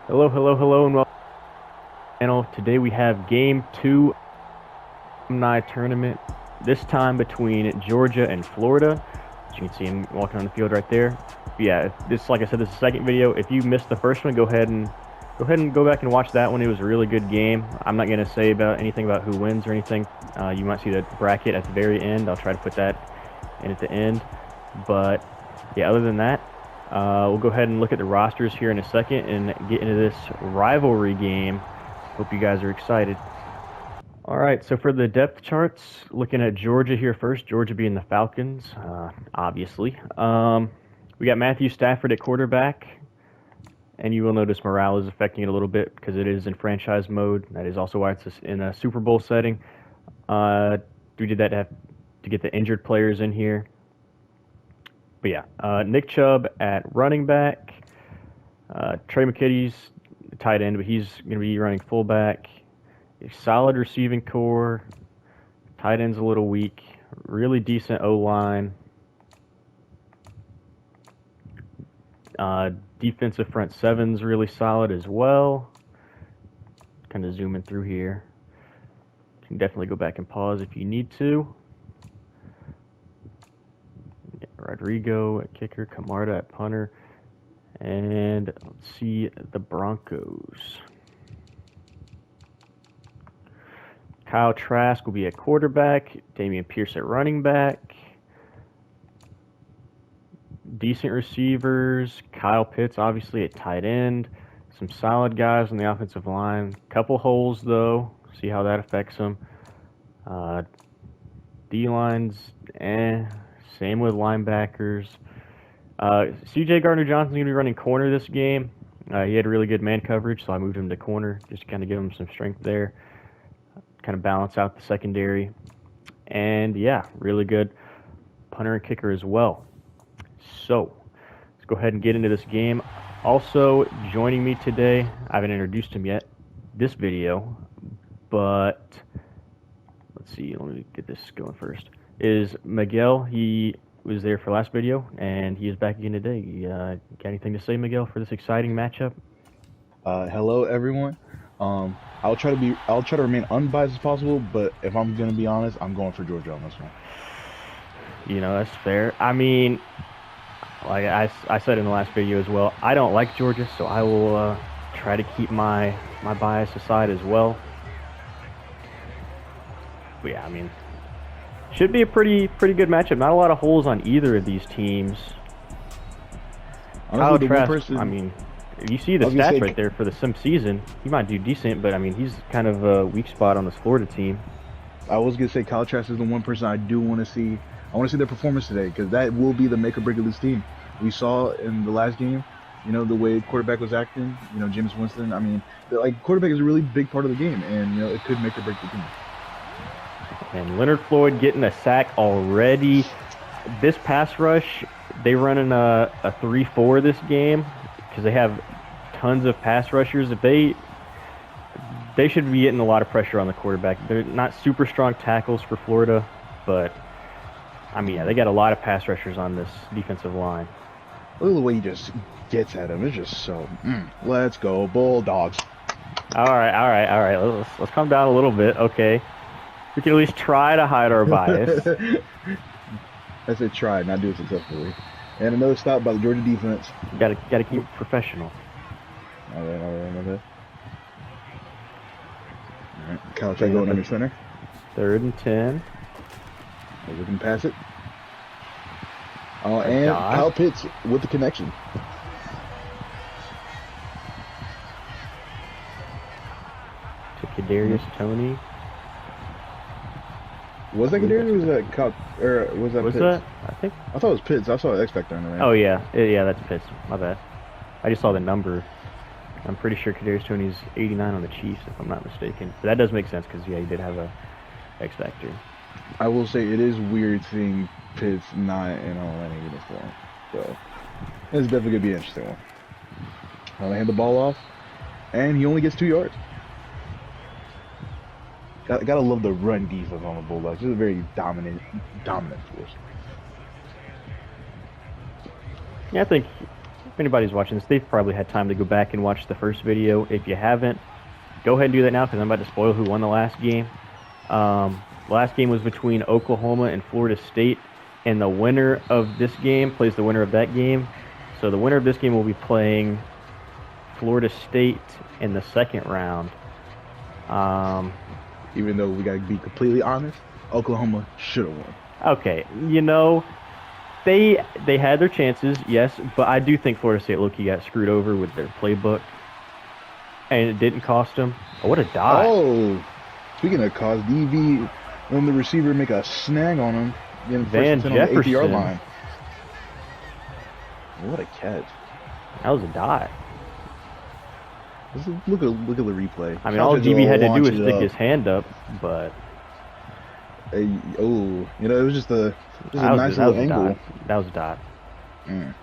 Hello, hello, hello, and welcome to the channel. Today we have Game 2 Alumni Tournament, this time between Georgia and Florida. As you can see him walking on the field right there. But yeah, like I said, this is the second video. If you missed the first one, go ahead and go back and watch that one. It was a really good game. I'm not going to say anything about who wins or anything. You might see the bracket at the very end. I'll try to put that in at the end. But yeah, other than that, we'll go ahead and look at the rosters here in a second and get into this rivalry game. Hope you guys are excited. Alright, so for the depth charts, looking at Georgia here first, Georgia being the Falcons, obviously. We got Matthew Stafford at quarterback, and you will notice morale is affecting it a little bit because it is in franchise mode. That is also why it's in a Super Bowl setting. We did that to get the injured players in here. But yeah, Nick Chubb at running back, Trey McKitty's tight end, but he's going to be running fullback. A solid receiving core, tight end's a little weak, really decent O-line. Defensive front seven's really solid as well. Kind of zooming through here. Can definitely go back and pause if you need to. Rodrigo at kicker, Camarda at punter, and let's see the Broncos. Kyle Trask will be at quarterback, Damian Pierce at running back. Decent receivers, Kyle Pitts obviously at tight end. Some solid guys on the offensive line. Couple holes though, see how that affects them. D-lines, same with linebackers. C.J. Gardner-Johnson's going to be running corner this game. He had really good man coverage, so I moved him to corner just to kind of give him some strength there. Kind of balance out the secondary. And yeah, really good punter and kicker as well. So, let's go ahead and get into this game. Also, joining me today, I haven't introduced him yet, this video, but let's see, let me get this going first. Is Miguel. He was there for last video, and he is back again today. Got anything to say, Miguel, for this exciting matchup? Hello, everyone. I'll try to remain unbiased as possible, but if I'm gonna be honest, I'm going for Georgia on this one. You know, that's fair. I mean, like I said in the last video as well, I don't like Georgia, so I will try to keep my bias aside as well. But yeah, I mean, should be a pretty good matchup. Not a lot of holes on either of these teams. Honestly, Kyle Trask, I mean, you see the stats right there for the sim season. He might do decent, but I mean, he's kind of a weak spot on this Florida team. I was gonna say Kyle Trask is the one person I do want to see. I want to see their performance today because that will be the make or break of this team. We saw in the last game, you know, the way quarterback was acting. You know, Jameis Winston. I mean, like quarterback is a really big part of the game, and you know, it could make or break the team. And Leonard Floyd getting a sack already. This pass rush, they running a 3-4 this game because they have tons of pass rushers. If they should be getting a lot of pressure on the quarterback. They're not super strong tackles for Florida, but I mean, yeah, they got a lot of pass rushers on this defensive line. Look at the way he just gets at him. It's just so. Let's go, Bulldogs. All right. Let's calm down a little bit, okay? We can at least try to hide our bias. I said try, not do it successfully. And another stop by the Georgia defense. Gotta keep it professional. All right. All right. Kyle Trask going under center. 3rd and 10. We can pass it. And Kyle Pitts with the connection. To Kadarius Toney. Was that Kadarius or was that Kyle? Or was that Pitts? That? I thought it was Pitts. I saw an X Factor on the right. Oh yeah, that's Pitts. My bad. I just saw the number. I'm pretty sure Kadarius Toney's 89 on the Chiefs, if I'm not mistaken. But that does make sense because yeah, he did have a X Factor. I will say it is weird seeing Pitts not in Atlanta uniform. So it's definitely gonna be an interesting one. I'll hand the ball off, and he only gets 2 yards. Gotta love the run defense on the Bulldogs. It's a very dominant force. Yeah, I think if anybody's watching this, they've probably had time to go back and watch the first video. If you haven't, go ahead and do that now because I'm about to spoil who won the last game. The last game was between Oklahoma and Florida State, and the winner of this game plays the winner of that game. So the winner of this game will be playing Florida State in the second round. Even though we gotta be completely honest, Oklahoma should have won. Okay, you know, they had their chances, yes, but I do think Florida State low-key got screwed over with their playbook, and it didn't cost them. Oh, what a dive! Oh, speaking of cost, DV, when the receiver make a snag on him, getting Van first and 10 on the 80-yard Jefferson. line. What a catch! That was a dive. Look at the replay. I mean, all Caltra's DB had to do launch was it stick up. his hand up, but Hey, oh, you know, it was just a that nice was little a angle. dive. That was a dive. Not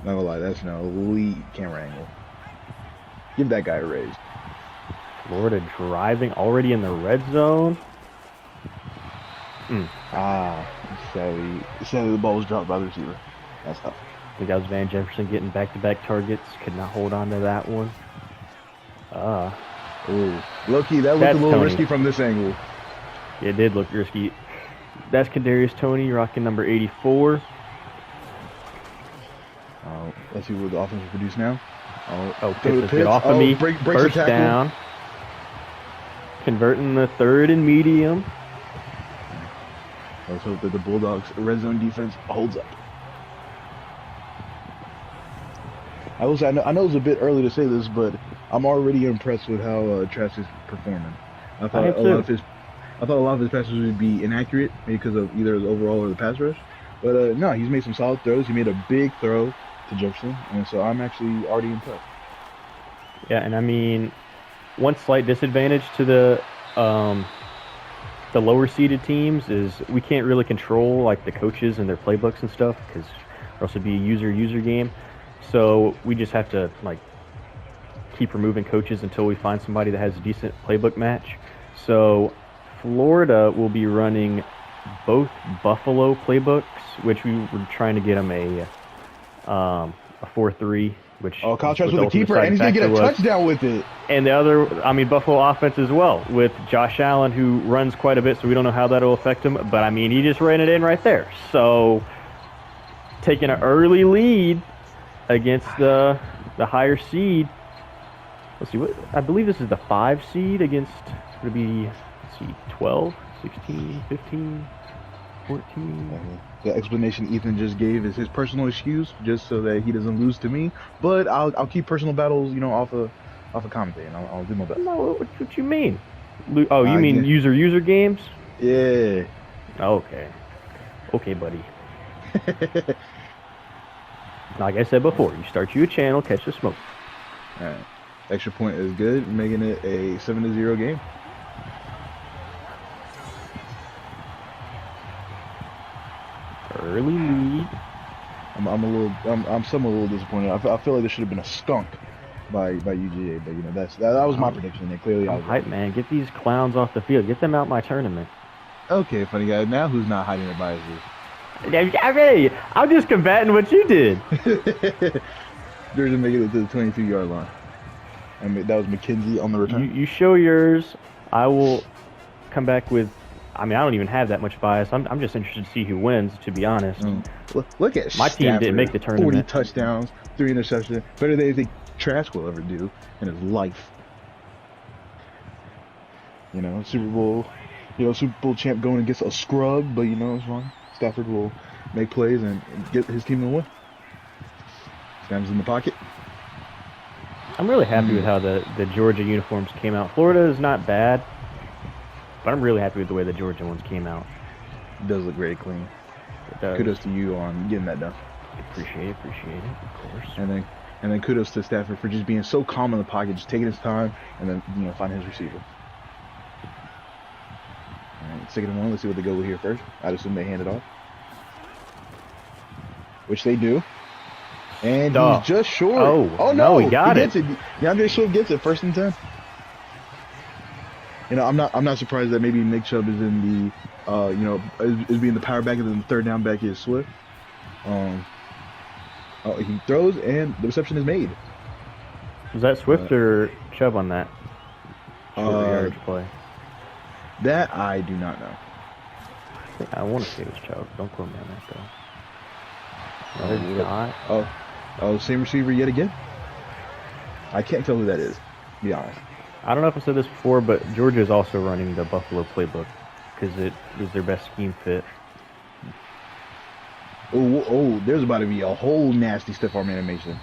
gonna lie, that's an elite camera angle. Give that guy a raise. Florida driving already in the red zone. Sadly the ball was dropped by the receiver. That's tough. I think that was Van Jefferson getting back-to-back targets. Could not hold on to that one. Ooh, low-key, that looked That's a little Tony. risky from this angle. It did look risky. That's Kadarius Toney rocking number 84. Let's see what the offense will produce now. Oh, Pitts, get off of me. Breaks the First tackle. down. Converting the third and medium. Let's hope that the Bulldogs' red zone defense holds up. I will say, I know it's a bit early to say this, but I'm already impressed with how Trask is performing. I thought am a lot too. of a lot of his passes would be inaccurate because of either the overall or the pass rush. But no, he's made some solid throws. He made a big throw to Jefferson, and so I'm actually already impressed. Yeah, and I mean, one slight disadvantage to the lower seeded teams is we can't really control like the coaches and their playbooks and stuff because or else it'd be a user game. So we just have to like keep removing coaches until we find somebody that has a decent playbook match. So Florida will be running both Buffalo playbooks, which we were trying to get them a 4-3. Which Caltra's with a keeper, and he's gonna get a touchdown with it. And the other, I mean, Buffalo offense as well with Josh Allen, who runs quite a bit, so we don't know how that'll affect him. But I mean, he just ran it in right there. So taking an early lead against the higher seed. Let's see, what I believe this is the 5 seed against, would it be, let's see, 12, 16, 15, 14. The explanation Ethan just gave is his personal excuse, just so that he doesn't lose to me. But I'll keep personal battles, off of commentating. I'll do my best. No, what you mean? Oh, you mean yeah. user games? Yeah. Okay, buddy. Like I said before, you start you a channel, catch the smoke. All right. Extra point is good, making it a 7-0 game. Early lead. I'm somewhat a little disappointed. I feel like there should have been a skunk by UGA, but that was my prediction. And clearly, I I'm was hype, man. Get these clowns off the field. Get them out my tournament. okay, funny guy. Now who's not hiding their biases? Hey, I'm just combating what you did. They're just making it to the 22-yard line. I mean, that was McKenzie on the return. You show yours. I will come back with. I mean, I don't even have that much bias. I'm just interested to see who wins, to be honest. Look at My team didn't make the tournament. 40 touchdowns, 3 interceptions. Better than anything Trask will ever do in his life. Super Bowl champ going against a scrub, but it's fine. Stafford will make plays and get his team to win. Sam's in the pocket. I'm really happy with how the Georgia uniforms came out. Florida is not bad, but I'm really happy with the way the Georgia ones came out. It does look very clean. It does. Kudos to you on getting that done. Appreciate it, of course. And then kudos to Stafford for just being so calm in the pocket, just taking his time, and then find his receiver. All right, 2nd and 1. Let's see what they go with here first. I'd assume they hand it off, which they do. And he's just short. Oh no, he got it. Gets it. DeAndre Swift gets it. 1st and 10. I'm not surprised that maybe Nick Chubb is in the is being the power back, and then the 3rd down back is Swift. Oh, he throws, and the reception is made. Was that Swift or Chubb on that short yardage play? That I do not know. I want to say it was Chubb. Don't quote me on that, though. Another dot. Oh, same receiver yet again? I can't tell who that is, to be honest. I don't know if I said this before, but Georgia is also running the Buffalo playbook because it is their best scheme fit. Oh, there's about to be a whole nasty stiff arm animation.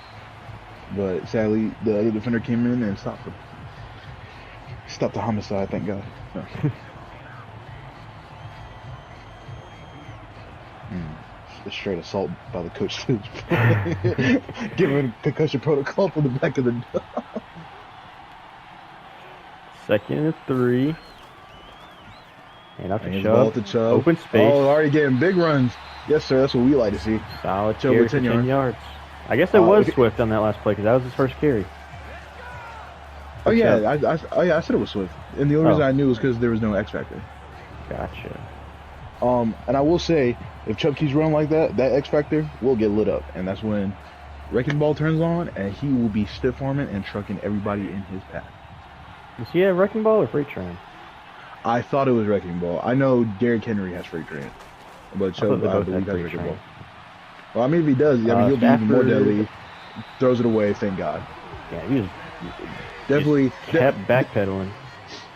But sadly, the other defender came in and stopped him. Stopped the homicide, thank God. Straight assault by the coach. Giving concussion protocol from the back of the door. 2nd and 3. And up to Chubb. Chubb. Open space. Oh, already getting big runs. Yes, sir. That's what we like to see. Solid carry for 10 yards. I guess it was Swift on that last play because that was his first carry. Oh yeah, I said it was Swift, and the only reason I knew was because there was no X factor. Gotcha. And I will say, if Chubb keeps running like that, that X factor will get lit up, and that's when Wrecking Ball turns on, and he will be stiff arming and trucking everybody in his path. Is he a Wrecking Ball or Freight Train? I thought it was Wrecking Ball. I know Derrick Henry has Freight Train, but Chubb I believe has Wrecking Ball. Well, I mean, if he does, he'll be even more deadly. Throws it away, thank God. Yeah, he was definitely kept backpedaling.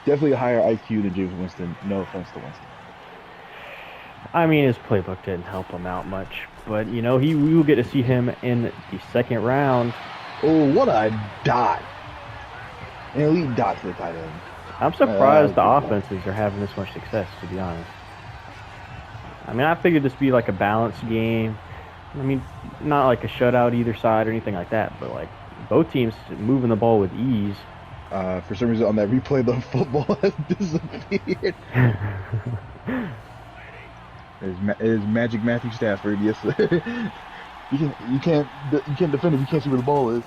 Definitely a higher IQ than James Winston. No offense to Winston. I mean, his playbook didn't help him out much, but we will get to see him in the 2nd round. Oh, what a dot! An elite dot to the tight end. I'm surprised the offenses are having this much success, to be honest. I mean, I figured this would be like a balanced game. I mean, not like a shutout either side or anything like that, but like both teams moving the ball with ease. For some reason, on that replay, the football has disappeared. It's Magic Matthew Stafford. Yes, sir. you can't defend if you can't see where the ball is.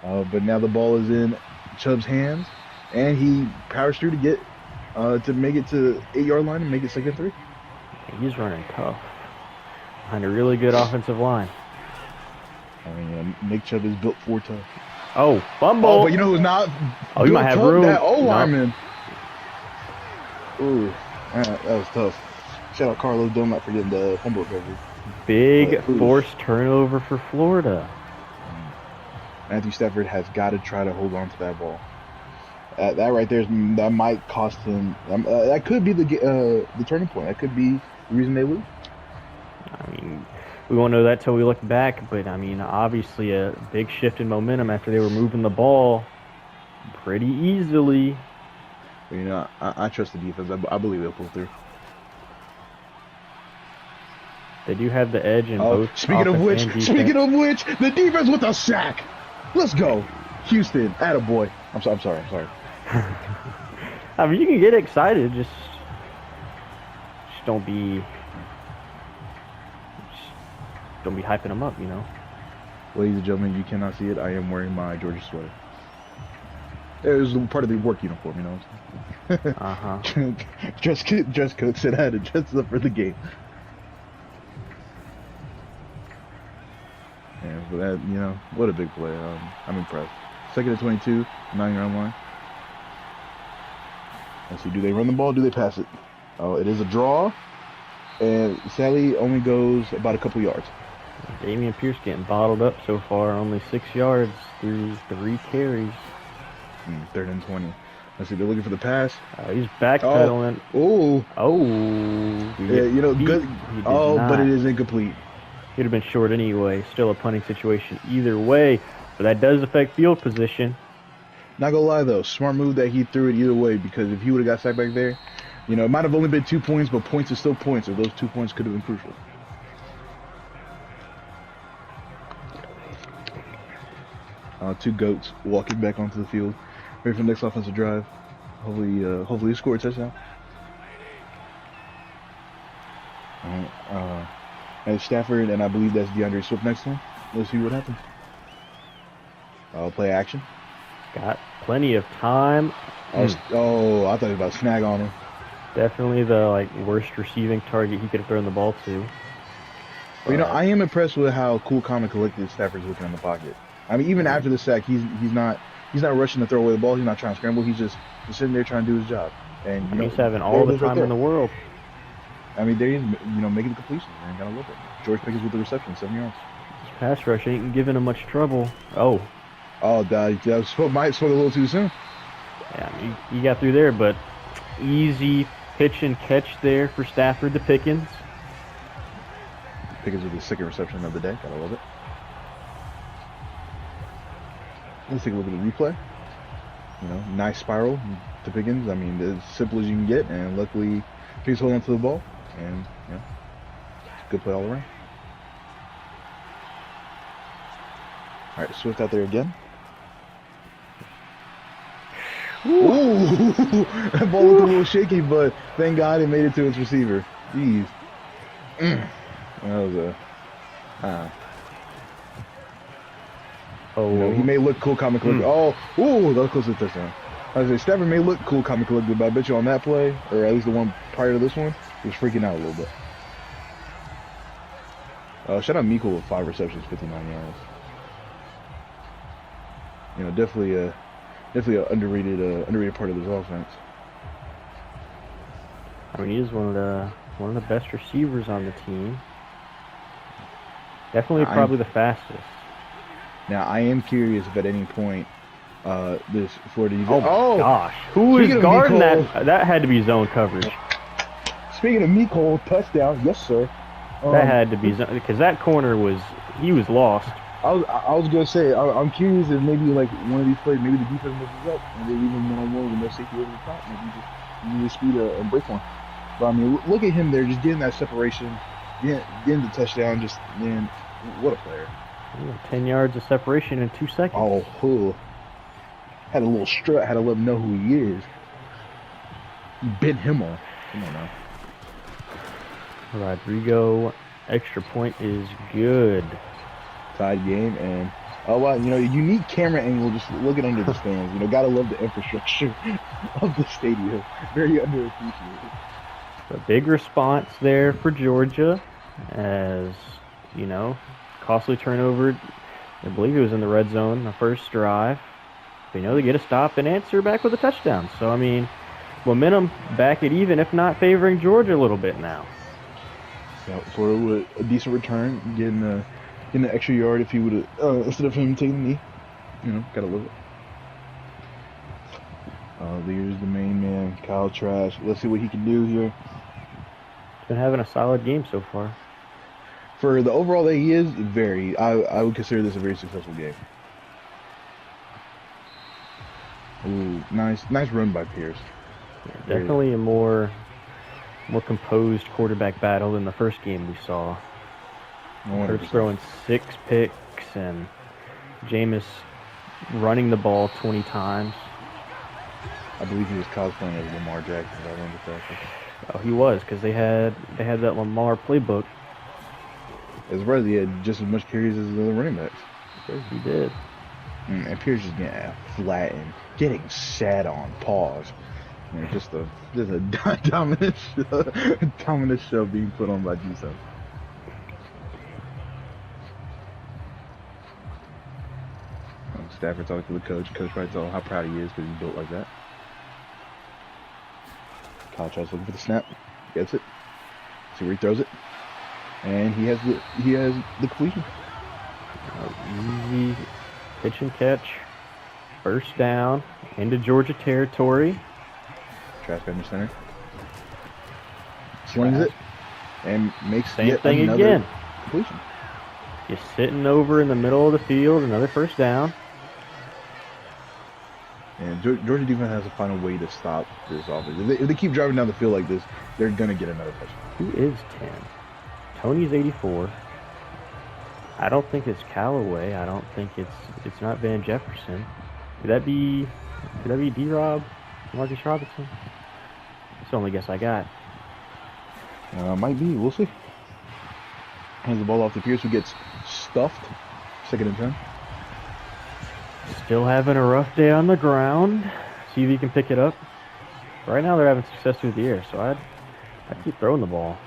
But now the ball is in Chubb's hands, and he powers through to get to make it to 8-yard line and make it 2nd and 3. He's running tough behind a really good offensive line. I mean, Nick Chubb is built for tough. Oh, fumble! Oh, but you know who's not? Oh, you might have room. That O-lineman. Ooh, that was tough. Shout out Carlos Dunlap for getting the fumble recovery. Big forced turnover for Florida. Matthew Stafford has got to try to hold on to that ball. That right there, that might cost him. That could be the turning point. That could be the reason they lose. I mean, we won't know that till we look back. But I mean, obviously a big shift in momentum after they were moving the ball pretty easily. But, I trust the defense. I believe they'll pull through. They do have the edge in both. Speaking of which, the defense with a sack. Let's go, Houston. Attaboy. I'm sorry. I mean, you can get excited. Just don't be hyping them up. Ladies and gentlemen, you cannot see it. I am wearing my Georgia sweater. It was part of the work uniform. Dress code said I had to dress up for the game. Yeah, but that, what a big play. I'm impressed. 2nd and 22, 9-yard line. Let's see, do they run the ball? Do they pass it? Oh, it is a draw, and sadly only goes about a couple yards. Damian Pierce getting bottled up so far, only 6 yards through 3 carries. 3rd and 20. Let's see, they're looking for the pass. He's backpedaling. Oh. Yeah, good. But it is incomplete. He'd have been short anyway. Still a punting situation either way, but that does affect field position. Not gonna lie though, smart move that he threw it either way, because if he would have got sacked back there, it might have only been 2 points, but points are still points, so those 2 points could have been crucial. Two goats walking back onto the field, ready for the next offensive drive. Hopefully score a touchdown. And Stafford, and I believe that's DeAndre Swift next to him. Let's see what happens. Play action. Got plenty of time. I thought he was about to snag on him. Definitely the worst receiving target he could have thrown the ball to. But you know, I am impressed with how cool, calm, and collected Stafford's looking in the pocket. I mean, even after the sack, he's not rushing to throw away the ball. He's not trying to scramble. He's just sitting there trying to do his job. And you know, he's having all the time in the world. I mean, there he is, you know, making the completion. Man, gotta love it. George Pickens with the reception, 7 yards. This pass rush ain't giving him much trouble. Oh, that might spoke a little too soon. Yeah, you got through there, but easy pitch and catch there for Stafford to Pickens. Pickens with the second reception of the day. Gotta love it. Let's take a look at the replay. You know, nice spiral to Pickens. I mean, as simple as you can get, and luckily Pickens holding on to the ball, and you know, it's a good play all around. All right, Swift out there again. Ooh, that ball looked a little shaky, but thank God it made it to its receiver. Jeez. That was a. Oh, you know, he may look cool, calm, and collected. Oh, ooh, that was close to the touchdown. I was like, Stafford may look cool, calm, and collected, but I bet you on that play, or at least the one prior to this one, he was freaking out a little bit. Shout out Miko with 5 receptions, 59 yards. You know, definitely an underrated part of this offense. I mean, he is one of the best receivers on the team. Definitely, probably the fastest. Now, I am curious if at any point this Florida. Oh gosh, who is guarding that? That had to be zone coverage. Speaking of Miko, touchdown, yes sir. That had to be zone, because that corner was lost. I was gonna say I'm curious if maybe like one of these plays, maybe the defense messes up and they leave him one-on-one with no safety over the top. Maybe just need to speed and break one. But I mean, look at him there, just getting that separation, getting the touchdown. Just man, what a player! 10 yards of separation in 2 seconds. Oh, had a little strut. Had to let him know who he is. He bent him off. Come on now. Rodrigo, extra point is good. Tied game, and oh wow, you know, unique camera angle just looking under the stands. You know, gotta love the infrastructure of the stadium. Very underappreciated. A big response there for Georgia, as you know, costly turnover. I believe it was in the red zone the first drive. They know they get a stop and answer back with a touchdown. So I mean, momentum back at even, if not favoring Georgia a little bit now. Yeah, Florida with a decent return, getting an extra yard if he would have instead of him taking the knee. You know, gotta love it. There's the main man, Kyle Trask. Let's see what he can do here. He's been having a solid game so far. For the overall that he is, I would consider this a very successful game. Ooh, nice run by Pierce. Yeah, definitely a more composed quarterback battle than the first game we saw. Hurts throwing 6 picks and Jameis running the ball 20 times. I believe he was cosplaying as Lamar Jackson. If I remember correctly. Oh, he was, because they had that Lamar playbook. As well as he had just as much carries as the other running backs. He did. And Pierce just getting flattened, getting sat on, pause. You know, just a dominant show being put on by G7. Stafford talking to the coach. Coach probably told him how proud he is because he's built like that. Kyle tries looking for the snap. Gets it. See where he throws it. And he has the completion. Easy pitch and catch. First down into Georgia territory. Trask under center. Slings it and makes same thing again. Completion. Just sitting over in the middle of the field. Another first down. And Georgia defense has to find a way to stop this offense. If they keep driving down the field like this, they're going to get another touchdown. Who is 10? Tony's 84. I don't think it's Callaway. I don't think it's not Van Jefferson. Could that be D-Rob? Marcus Robinson? That's the only guess I got. Might be. We'll see. Hands the ball off to Pierce, who gets stuffed. 2nd and 10. Still having a rough day on the ground. See if he can pick it up. Right now they're having success through the air, so I'd keep throwing the ball.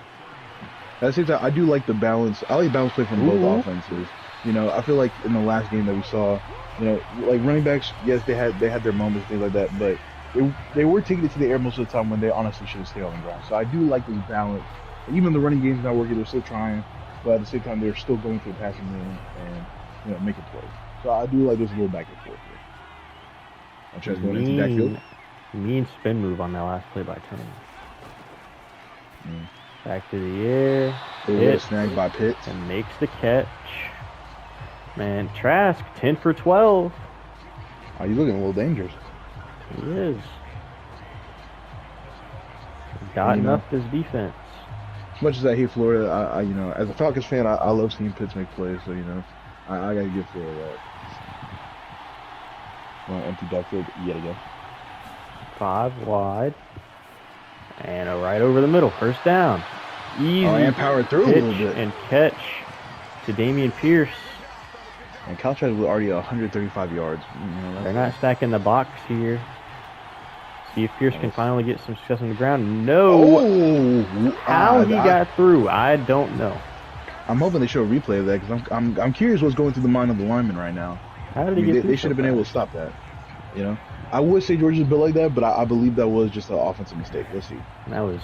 At the same time, I do like the balance. I like balance play from both offenses. You know, I feel like in the last game that we saw, you know, like running backs, yes, they had their moments, things like that, but they were taking it to the air most of the time when they honestly should have stayed on the ground. So I do like this balance. Even the running game's not working, they're still trying, but at the same time, they're still going for the passing game and, you know, making plays. So I do like this little back and forth here. I'm trying to go into backfield. Mean spin move on that last play by Tony. Back to the air. Hit, snagged by Pitts. And makes the catch. Man, Trask, 10 for 12. Oh, he's looking a little dangerous. He is. Dotting up his defense. As much as I hate Florida, I you know, as a Falcons fan, I love seeing Pitts make plays. So you know, I gotta give Florida that. Well, empty backfield yet again. 5 wide. And a right over the middle. First down. Easy. Oh, and power through a little bit. And catch to Dameon Pierce. And Caltra's was already 135 yards. You know, they're not stacking the box here. See if Pierce can finally get some success on the ground. No. Oh, how he got through, I don't know. I'm hoping they show a replay of that because I'm curious what's going through the mind of the lineman right now. How did he get through? They should have been able to stop that. You know, I would say Georgia's built like that, but I believe that was just an offensive mistake. Let's see. That was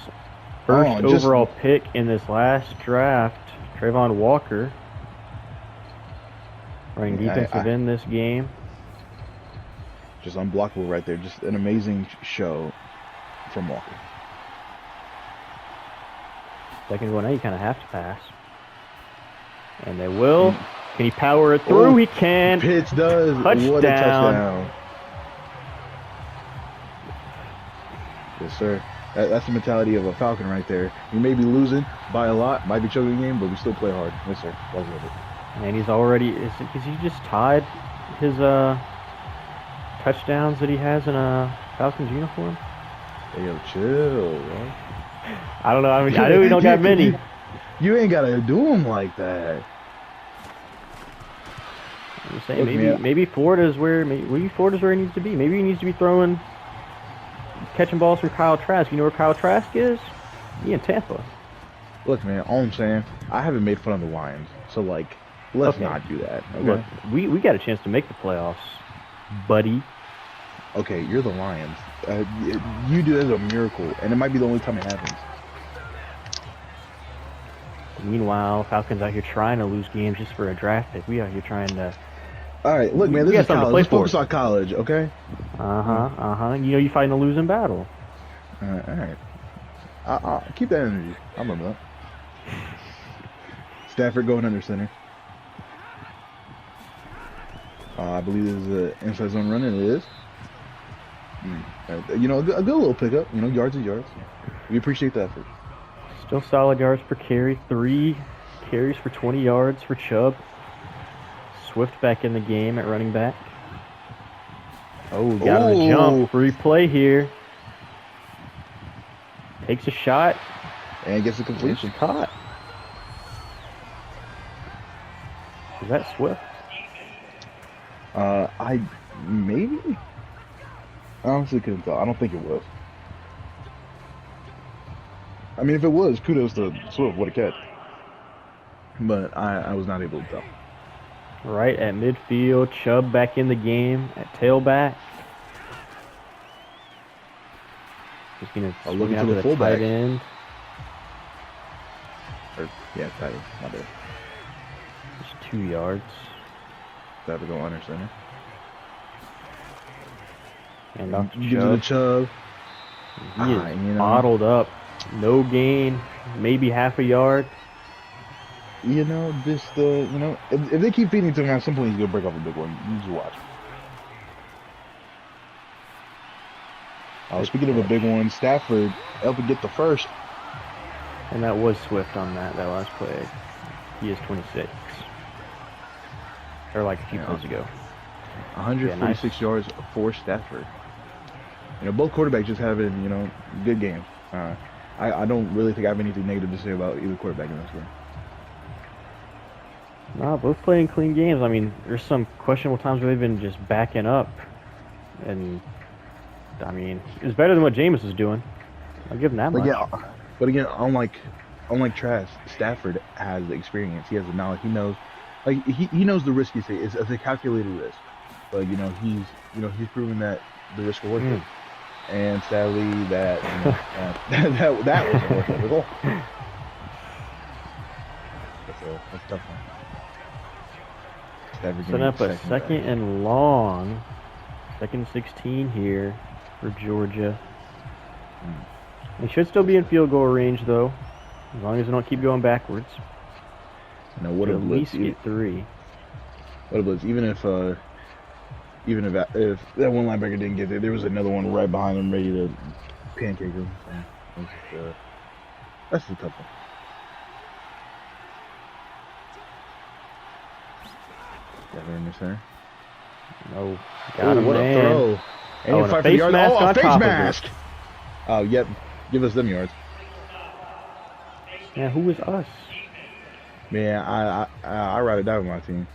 first overall pick in this last draft. Trayvon Walker running defensive end this game. Just unblockable right there. Just an amazing show from Walker. Second one, now you kind of have to pass. And they will. Can he power it through? He can. Pitts does. Touchdown. What a touchdown. Yes, sir. That's the mentality of a Falcon right there. We may be losing by a lot, might be choking the game, but we still play hard. Yes, sir. That's it. And he's already, is he just tied his touchdowns that he has in a Falcons uniform? Hey, yo, chill, bro. I don't know. I mean, I know we don't got many. You ain't gotta do them like that. I'm just saying, maybe Florida's where he needs to be. Maybe he needs to be catching balls from Kyle Trask. You know where Kyle Trask is? He in Tampa. Look, man, all I'm saying, I haven't made fun of the Lions, so like, let's not do that. Okay? Look, we got a chance to make the playoffs, buddy. Okay, you're the Lions. You do it as a miracle, and it might be the only time it happens. Meanwhile, Falcons out here trying to lose games just for a draft pick. We out here trying to. All right, look, man, this is college. Let's focus on college, okay? You know you're fighting a losing battle. All right. I'll keep that energy. I remember that. Stafford going under center. I believe this is an inside zone run, and it is. You know, a good little pickup. You know, yards are yards. We appreciate the effort. Still solid yards per carry. 3 carries for 20 yards for Chubb. Swift back in the game at running back. Oh, got him to jump. Free play here. Takes a shot. And gets a completion. It's caught. Is that Swift? Maybe? I honestly couldn't tell. I don't think it was. I mean, if it was, kudos to Swift. What a catch. But I was not able to tell. Right at midfield. Chubb back in the game at tailback. He's going to swing out to the tight end. Yeah, tight end. My bad. Just 2 yards. That would go under center. And off to Gives it to Chubb. He is bottled up. No gain. Maybe half a yard. You know, if they keep feeding to him, at some point he's going to break off a big one. You just watch. Speaking of a big one, Stafford helped to get the first. And that was Swift on that last play. He is 26. Or like a few plays ago. 146 yards for Stafford. You know, both quarterbacks just having, you know, good games. I don't really think I have anything negative to say about either quarterback in this game. No, both playing clean games. I mean, there's some questionable times where they've been just backing up. And, I mean, it's better than what Jameis is doing. I'll give him that much. But again, unlike unlike Trask, Stafford has the experience. He has the knowledge. He knows, like he knows the risk he's taking. It's a calculated risk, but he's proven that the risk will worth it. And sadly, that that wasn't worth it at all. That's a tough one. Setting up a second and long. Second 16 here for Georgia. They should still be in field goal range, though, as long as they don't keep going backwards. What a blitz! At least get 3. What a blitz! Even if that one linebacker didn't get there was another one right behind him ready to pancake him. So, that's a tough one. Got her in the center. No, got him, what man. A throw! And a face mask on a face top mask! of it. Oh, yep. Give us them yards. Yeah, who was us? Man, I ride it down with my team.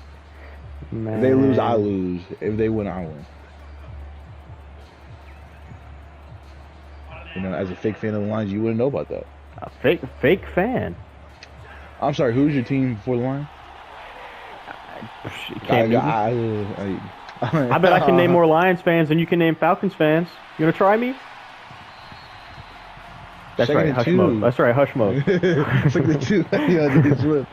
Man. If they lose, I lose. If they win, I win. You know, as a fake fan of the Lions, you wouldn't know about that. A fake fan? I'm sorry, who's your team before the Lions? I bet I can name more Lions fans than you can name Falcons fans. You want to try me? That's right, hush mode. That's right, hush mode. It's like the 2. Yeah, Swift.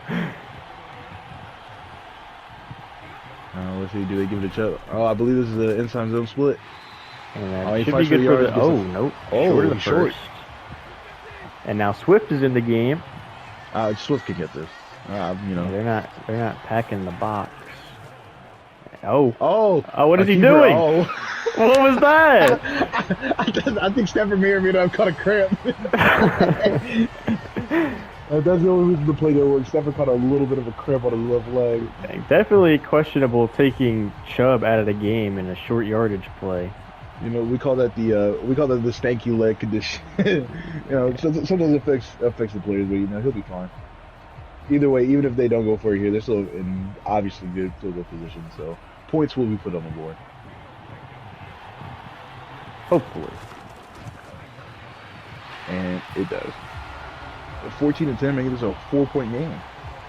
Let's see, do they give it a chub? Oh, I believe this is the inside zone split. And should be good for the... Oh, nope. Short of the first. And now Swift is in the game. Swift can get this. They're not packing the box. Oh, what is he doing? What was that? I think Stafford may or may not have caught a cramp. That's the only reason the play didn't work. Stafford caught a little bit of a cramp on his left leg. Definitely questionable taking Chubb out of the game in a short yardage play. We call that the stanky leg condition. Sometimes it affects the players, but he'll be fine. Either way, even if they don't go for it here, they're still in obviously good field goal position. So points will be put on the board. Hopefully. And it does. 14-10, making this a 4-point game.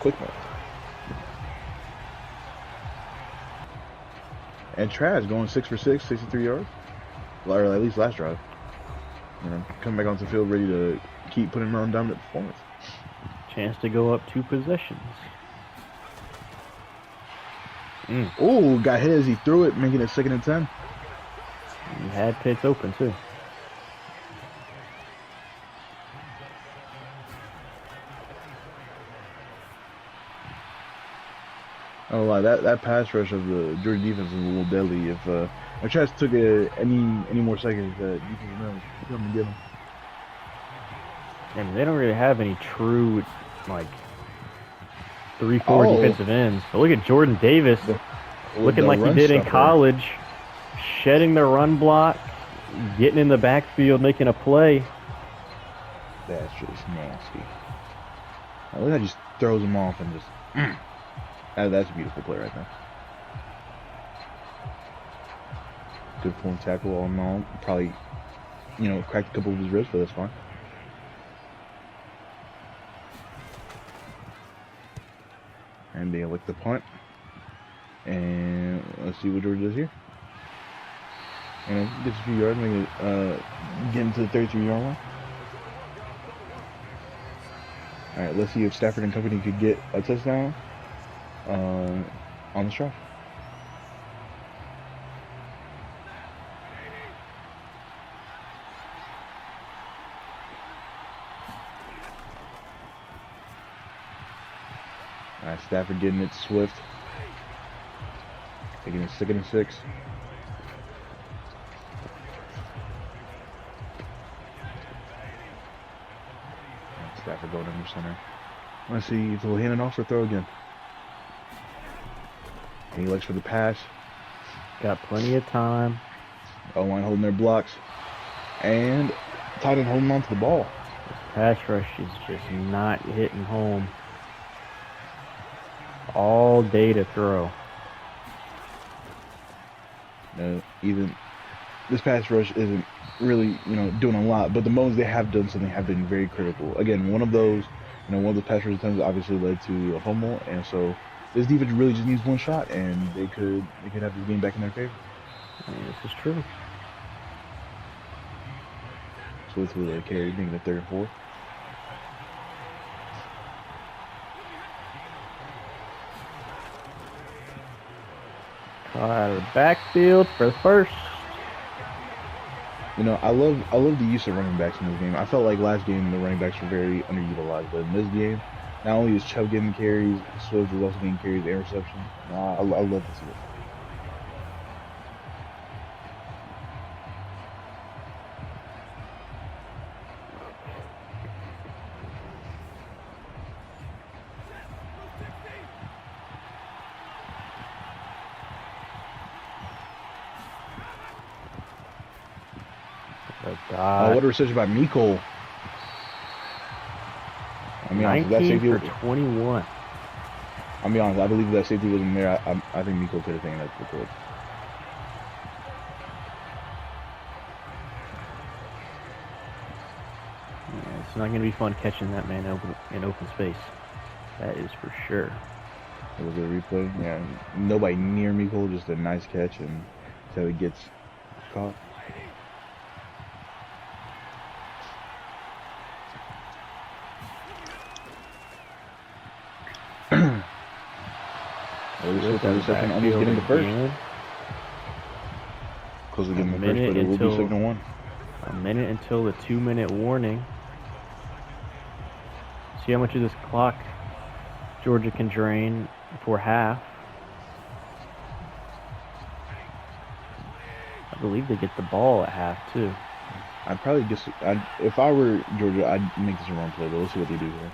Quick match. And Trash going 6 for 6, 63 yards. Or at least last drive. Coming back onto the field ready to keep putting on dominant performance. Chance to go up 2 possessions. Oh, got hit as he threw it, making it 2nd and 10. He had Pitts open too. Oh, wow, that pass rush of the Georgia defense is a little deadly. If Trash took any more seconds, you can come and get him. And they don't really have any true, 3-4 defensive ends. But look at Jordan Davis, looking like he did in college, shedding the run block, getting in the backfield, making a play. That's just nasty. Look how he just throws him off and just... That's a beautiful play right there. Good form tackle all in all. Probably, cracked a couple of his ribs, but that's fine. And they elect the punt. And let's see what Georgia does here. And gets a few yards, maybe get into the 33-yard line. Alright, let's see if Stafford and company could get a touchdown on this drive. Alright, Stafford getting it swift. Taking it 2nd and 6. Stafford going under center. Let's see if he'll hand it off or throw again. And he looks for the pass. Got plenty of time. O-line holding their blocks. And tight end holding on to the ball. This pass rush is just not hitting home. All day to throw. Even this pass rush isn't really, doing a lot, but the moments they have done something have been very critical. Again, one of those You know, one of the pass rush attempts obviously led to a fumble, and so this defense really just needs one shot, and they could have this game back in their favor. This is true. Swift with a carry, making it 3rd and 4. Caught out of the backfield for the first. You know, I love the use of running backs in this game. I felt like last game the running backs were very underutilized, but in this game, not only is Chubb getting carries, Swift is also getting carries and reception. I love to see it. Oh, what a reception by Miko. I mean, 19 for 21. I'll be honest, I believe if that safety wasn't there, I think Miko could have taken that to the court. Yeah, it's not going to be fun catching that man in open space. That is for sure. It was a replay. Yeah, nobody near Miko, just a nice catch, and until he gets caught. Almost getting the first. Close to getting the first, but it will be 2nd-1. A minute until the 2-minute warning. See how much of this clock Georgia can drain before half. I believe they get the ball at half too. I'd probably just, if I were Georgia, I'd make this a run play, but let's see what they do here.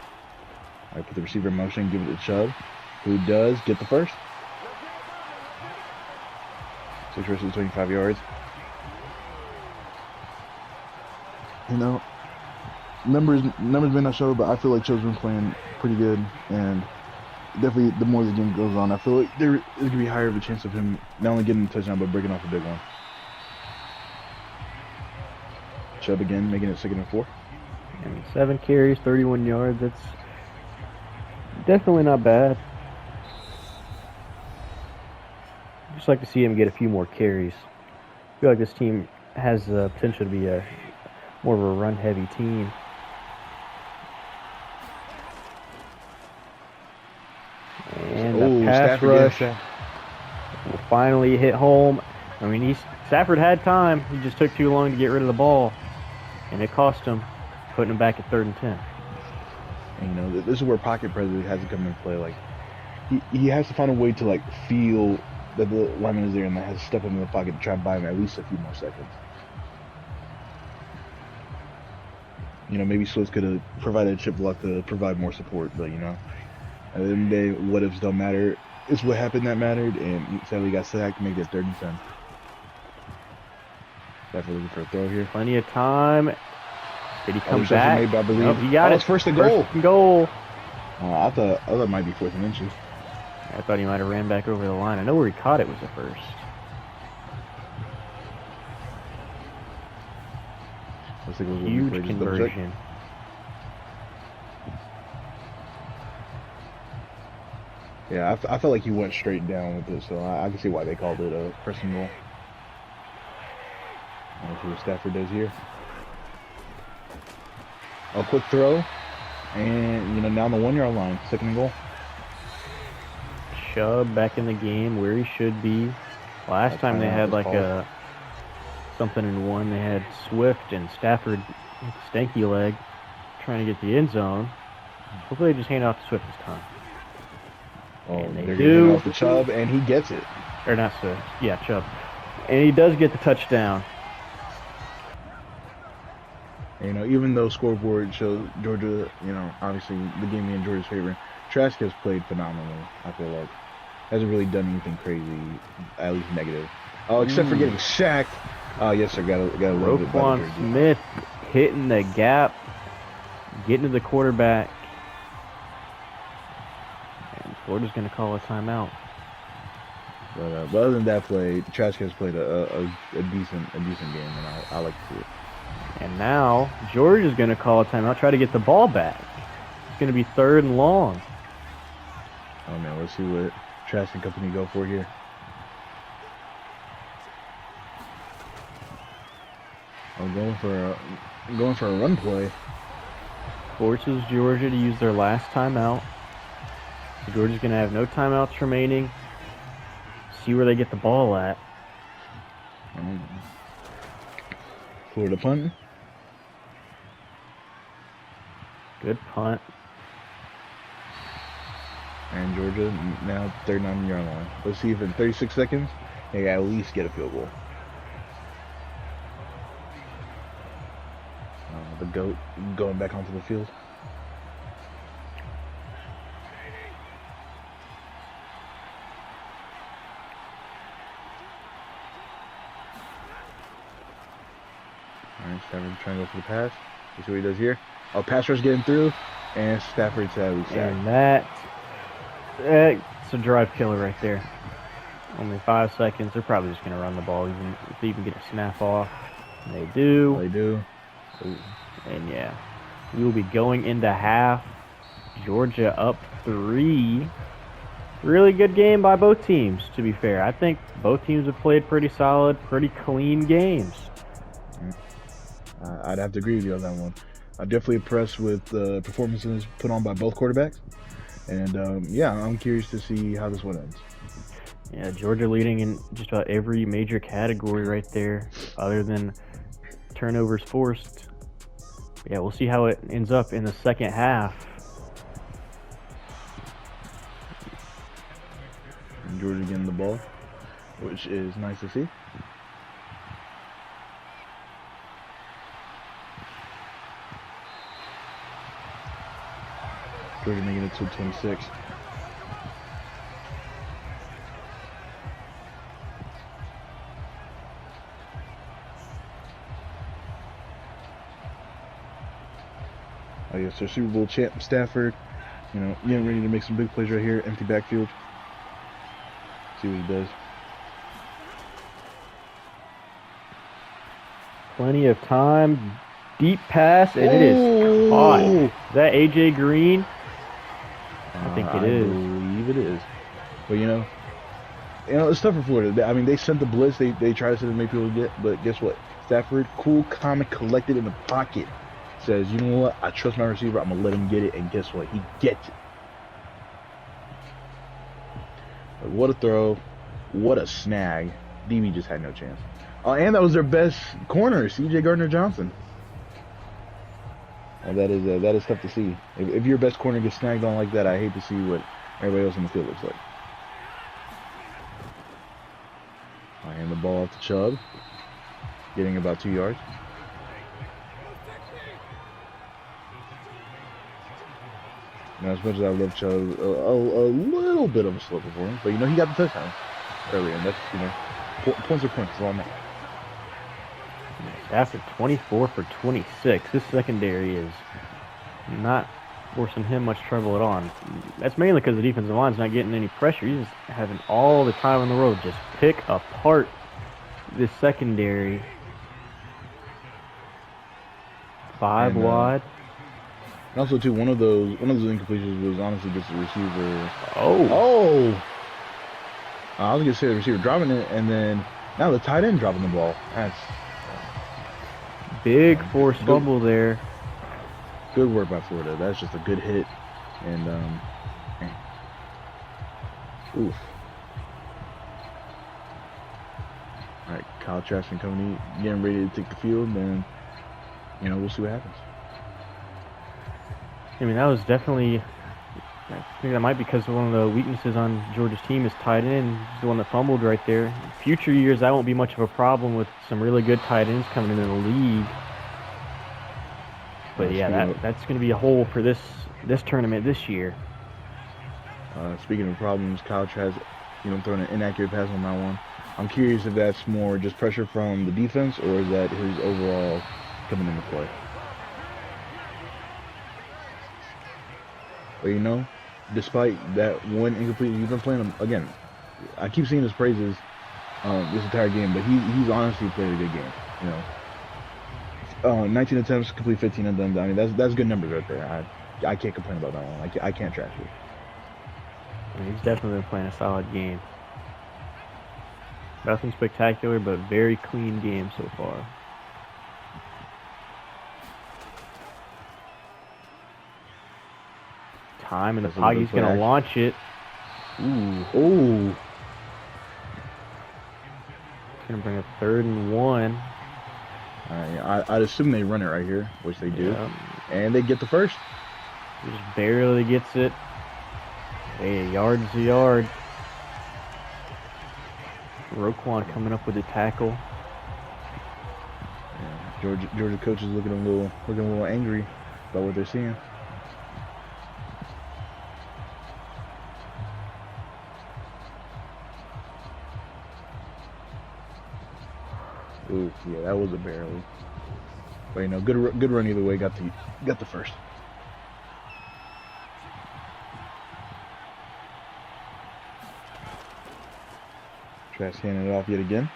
I put the receiver in motion, give it to Chubb, who does get the first. 6 versus 25 yards. You know, numbers may not show, but I feel like Chubb's been playing pretty good, and definitely the more the game goes on, I feel like there is going to be higher of a chance of him not only getting a touchdown, but breaking off a big one. Chubb again, making it 2nd and 4. And 7 carries, 31 yards. That's definitely not bad. Just like to see him get a few more carries. I feel like this team has the potential to be more of a run-heavy team. And the pass rush will finally hit home. I mean, Stafford had time. He just took too long to get rid of the ball, and it cost him, putting him back at 3rd and 10. And, you know, this is where pocket presence has to come into play. Like, he has to find a way to, like, feel that the lineman is there and has to step into the pocket to try and buy him at least a few more seconds. You know, maybe Swift could have provided a chip block to provide more support, but, you know, at the end of the day, what ifs don't matter. It's what happened that mattered, and he sadly got sacked to make it 3rd and 10. Definitely looking for a throw here. Plenty of time. Did he come back? Made, I believe. Nope, he got it. It's 1st and goal. 1st and goal. I thought it might be 4th and inches. I thought he might have ran back over the line. I know where he caught it was the first. Huge conversion. Yeah, I felt like he went straight down with it, so I can see why they called it a 1st and goal. Let's see what Stafford does here. A quick throw, and, you know, down the 1-yard line, 2nd and goal. Chubb back in the game where he should be. Last time they had like a something in one. They had Swift and Stafford, stanky leg, trying to get the end zone. Hopefully they just hand off to Swift this time. Oh, and they they're do. Off to Chubb, and he gets it. Or not Swift. Yeah, Chubb. And he does get the touchdown. You know, even though scoreboard shows Georgia, you know, obviously the game in Georgia's favor, Trask has played phenomenally, I feel like. Hasn't really done anything crazy, at least negative. Oh, except for getting sacked. Oh, yes, sir. Got a little bit better. Roquan Smith hitting the gap, getting to the quarterback. And Florida's going to call a timeout. But other than that play, Trask has played a decent game, and I like to see it. And now Georgia's going to call a timeout, try to get the ball back. It's going to be 3rd and long. Oh man, let's see what Trask and company go for here. I'm going for a run play. Forces Georgia to use their last timeout. So Georgia's going to have no timeouts remaining. See where they get the ball at. Florida punt. Good punt. And Georgia now 39-yard line. Let's see if in 36 seconds they can at least get a field goal. The GOAT going back onto the field. Alright, Stafford trying to go for the pass. Let's see what he does here. Oh, pass rush getting through. And Stafford sadly sacked. And that's a drive killer right there. Only 5 seconds. They're probably just going to run the ball even if they even get a snap off. And they do. They do. And yeah, we will be going into half. Georgia up 3. Really good game by both teams, to be fair. I think both teams have played pretty solid, pretty clean games. I'd have to agree with you on that one. I'm definitely impressed with the performances put on by both quarterbacks. And yeah, I'm curious to see how this one ends. Yeah, Georgia leading in just about every major category right there, other than turnovers forced. Yeah, we'll see how it ends up in the second half. And Georgia getting the ball, which is nice to see. Georgia making it to 26. Oh yes, their Super Bowl champ Stafford, you know, getting ready to make some big plays right here. Empty backfield. See what he does. Plenty of time. Deep pass, and it is caught. Is that AJ Green? I think it is. I believe it is. But you know, it's tough for Florida. I mean, they sent the blitz. They try to send to make people get, but guess what? Stafford, cool, calm, and collected in the pocket. Says, you know what? I trust my receiver. I'm gonna let him get it, and guess what? He gets it. But what a throw! What a snag! DB just had no chance. Oh, and that was their best corner, C.J. Gardner-Johnson. And that is tough to see. If your best corner gets snagged on like that, I hate to see what everybody else on the field looks like. I hand the ball off to Chubb, getting about 2 yards. Now, as much as I love Chubb, a little bit of a slipper for him, but you know he got the touchdown earlier, and that's, you know, points are points. That's all I'm at. After 24 for 26, this secondary is not forcing him much trouble at all. That's mainly because the defensive line's not getting any pressure. He's just having all the time in the world just pick apart this secondary. 5 wide. And also, too, one of those incompletions was honestly just the receiver. Oh! I was gonna say the receiver dropping it, and then now the tight end dropping the ball. That's big forced fumble there. Good work by Florida. That's just a good hit, and oof. All right, Kyle Trask and company getting ready to take the field, and you know, we'll see what happens. I mean, that was definitely, I think that might be because one of the weaknesses on Georgia's team is tight end. He's the one that fumbled right there. In future years, that won't be much of a problem with some really good tight ends coming into the league. But yeah, that's going to be a hole for this tournament this year. Speaking of problems, Kyle Trask, you know, throwing an inaccurate pass on that one. I'm curious if that's more just pressure from the defense or is that his overall coming into play. But you know, despite that one incomplete, he's been playing, again, I keep seeing his praises this entire game, but he's honestly played a good game, you know. 19 attempts, complete 15 of them. I mean, that's good numbers right there. I can't complain about that one. I can't trash it. I mean, he's definitely been playing a solid game. Nothing spectacular, but very clean game so far. Time in the pocket. He's going to launch it. Ooh. Ooh. Going to bring up 3rd and 1. I'd assume they run it right here, which they do. Yeah. And they get the first. He just barely gets it. Hey, a yard's a yard. Roquan coming up with a tackle. Yeah, Georgia coach is looking a little angry about what they're seeing. Ooh, yeah, that was a barely. But you know, good run either way. Got the first. Trask handing it off yet again.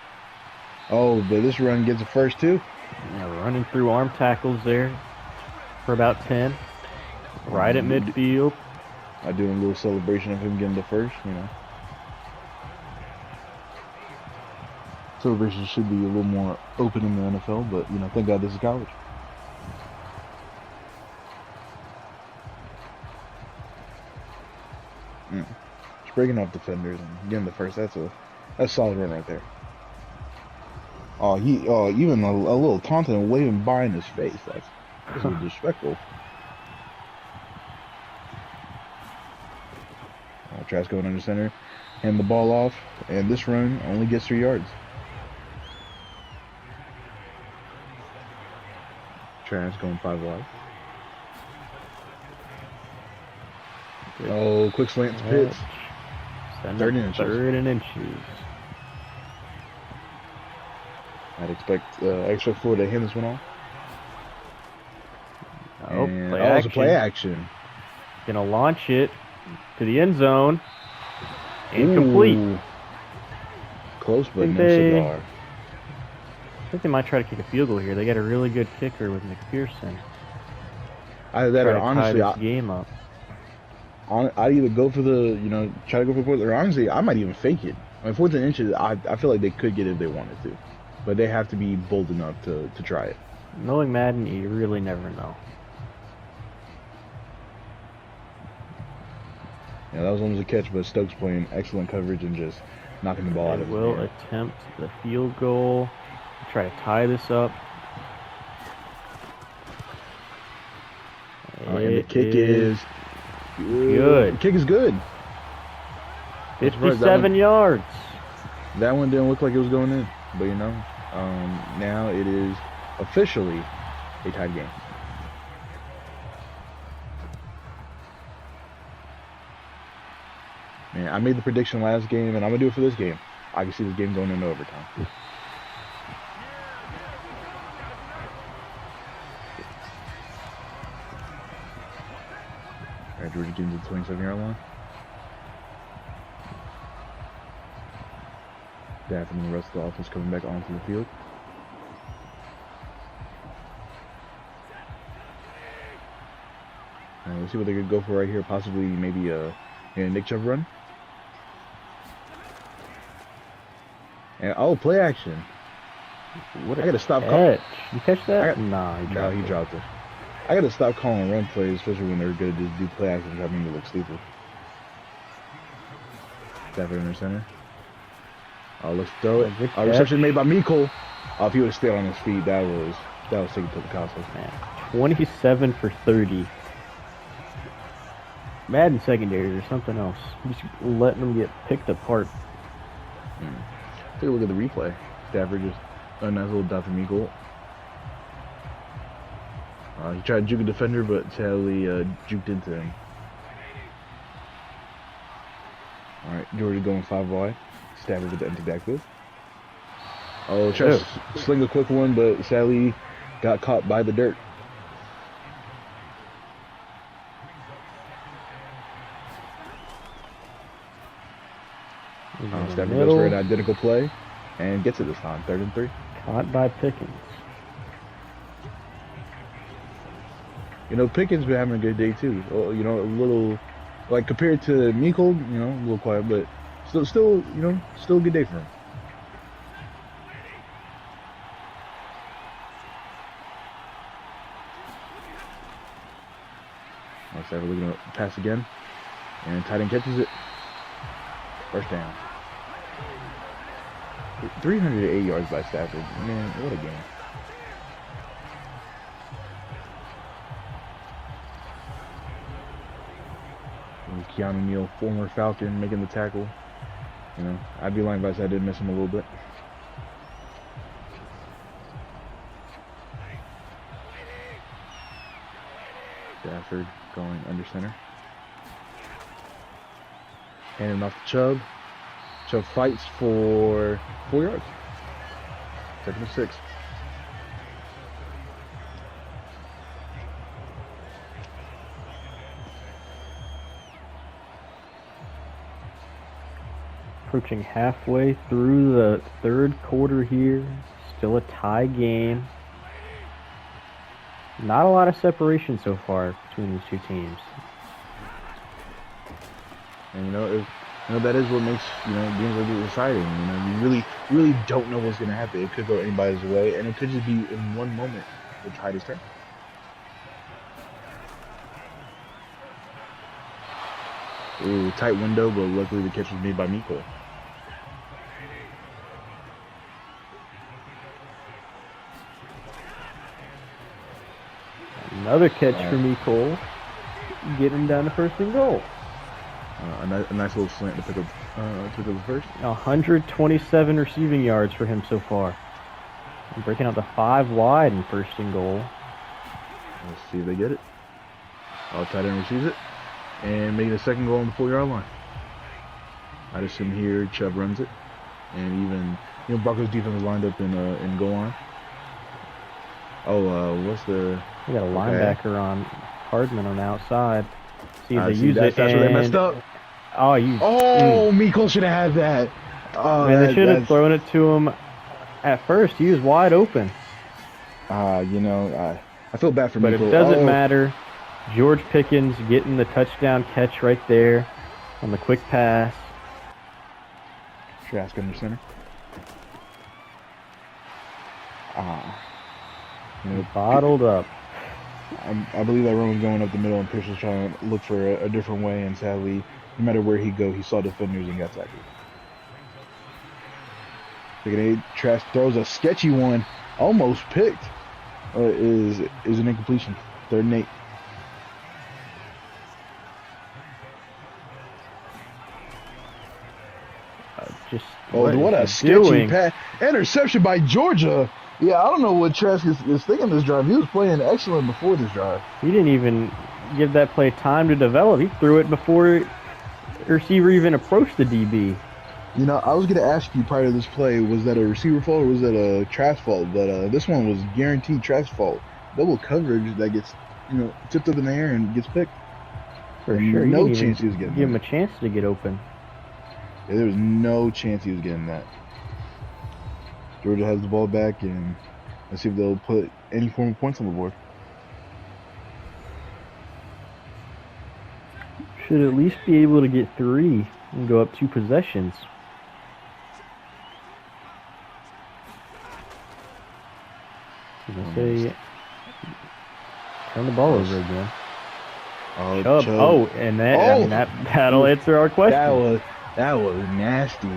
Oh, but this run gets the first too. Yeah, running through arm tackles there for about 10. Right at midfield. I do a little celebration of him getting the first, you know. Celebration should be a little more open in the NFL, but you know, thank God this is college. Just breaking off defenders and getting the first. That's a solid run right there. Oh, even a little taunting and waving by in his face. That's disrespectful. Trask going under center, hand the ball off, and this run only gets 3 yards. Trask going 5 wide. Oh, quick slant to Pitts. 3rd and inches. I'd expect Florida to hand this one off. Oh, it's a play action. Gonna launch it to the end zone. Incomplete. Ooh. Close, but no cigar. I think they might try to kick a field goal here. They got a really good kicker with McPherson. Either that, or honestly, game up. I'd either go for try to go for 4th, or honestly, I might even fake it. I mean, 4th and inches, I feel like they could get it if they wanted to, but they have to be bold enough to try it. Knowing Madden, you really never know. Yeah, that was almost a catch, but Stokes playing excellent coverage and just knocking the ball out of his hand. Will attempt the field goal. Try to tie this up. And the kick is good. The kick is good. 57 yards. That one didn't look like it was going in, but you know, now it is officially a tied game. Man, I made the prediction last game, and I'm gonna do it for this game. I can see this game going into overtime. All right, Georgia getting to the 27-yard line. Daffin and the rest of the offense coming back onto the field. Let's see what they could go for right here. Possibly maybe a Nick Chubb run. And play action. What I gotta stop calling. You catch that? He dropped it. I gotta stop calling run plays, especially when they're good. Just do play action, having to look stupid. Stafford in the center. Let's throw it. Reception made by Miko. If he would have stayed on his feet, that was taken to the Cosmos. Man, 27 for 30. Madden secondary or something else. Just letting them get picked apart. Take a look at the replay. Stafford just a nice little dot to Miko. He tried to juke a defender, but sadly juked into him. All right, Georgia going 5 wide. Stafford with the empty backfield. Tried to sling a quick one, but sadly got caught by the dirt. Stafford goes for an identical play and gets it this time. 3rd and 3. Caught by Pickens. You know, Pickens been having a good day too. You know, a little like compared to Miko, you know, a little quiet, but still, you know, still a good day for him. Let's have a look at the pass again, and tight end catches it. First down. 308 yards by Stafford. Man, what a game. And Keanu Neal, former Falcon, making the tackle. You know, I'd be lying if I said I didn't miss him a little bit. Stafford going under center. Handing off to Chubb. Chubb fights for 4 yards. 2nd and 6. Approaching halfway through the third quarter here. Still a tie game. Not a lot of separation so far between these two teams. And you know, that is what makes, you know, games like this exciting. You know, you really don't know what's going to happen. It could go anybody's way, and it could just be in one moment the tide is turned. Ooh, tight window, but luckily the catch was made by Miko. Another catch for Miko. Get him down to 1st and goal. A nice little slant to pick up the first. 127 receiving yards for him so far. And breaking out the 5 wide in 1st and goal. Let's see if they get it. Tight end receives it. And making a 2nd goal on the 4-yard line. I assume here Chubb runs it. And even, you know, Broncos defense is lined up in goal line. What's the... We got a linebacker on Hardman on the outside. See if they use it. That's where they messed up. Miko should have had that. Oh, man, they should have thrown it to him at first. He was wide open. You know, I feel bad for But Miko. it doesn't matter. George Pickens getting the touchdown catch right there on the quick pass. Trask under center. You know, bottled up. I believe that run was going up the middle, and Pierce was trying to look for a different way, and sadly, no matter where he go, he saw defenders and got tackled. Trask throws a sketchy one, almost picked. Is an incompletion. 3rd and 8. What a sketchy pass! Interception by Georgia. Yeah, I don't know what Trask is thinking this drive. He was playing excellent before this drive. He didn't even give that play time to develop. He threw it before the receiver even approached the DB. You know, I was going to ask you prior to this play, was that a receiver fault or was that a Trask fault? But this one was guaranteed Trask fault. Double coverage that gets, you know, tipped up in the air and gets picked. For sure. No chance he was getting that. Give him a chance to get open. Yeah, there was no chance he was getting that. Georgia has the ball back, and let's see if they'll put any form of points on the board. Should at least be able to get 3 and go up 2 possessions. Say, turn the ball over again. Chubb. And that'll answer our question. That was nasty.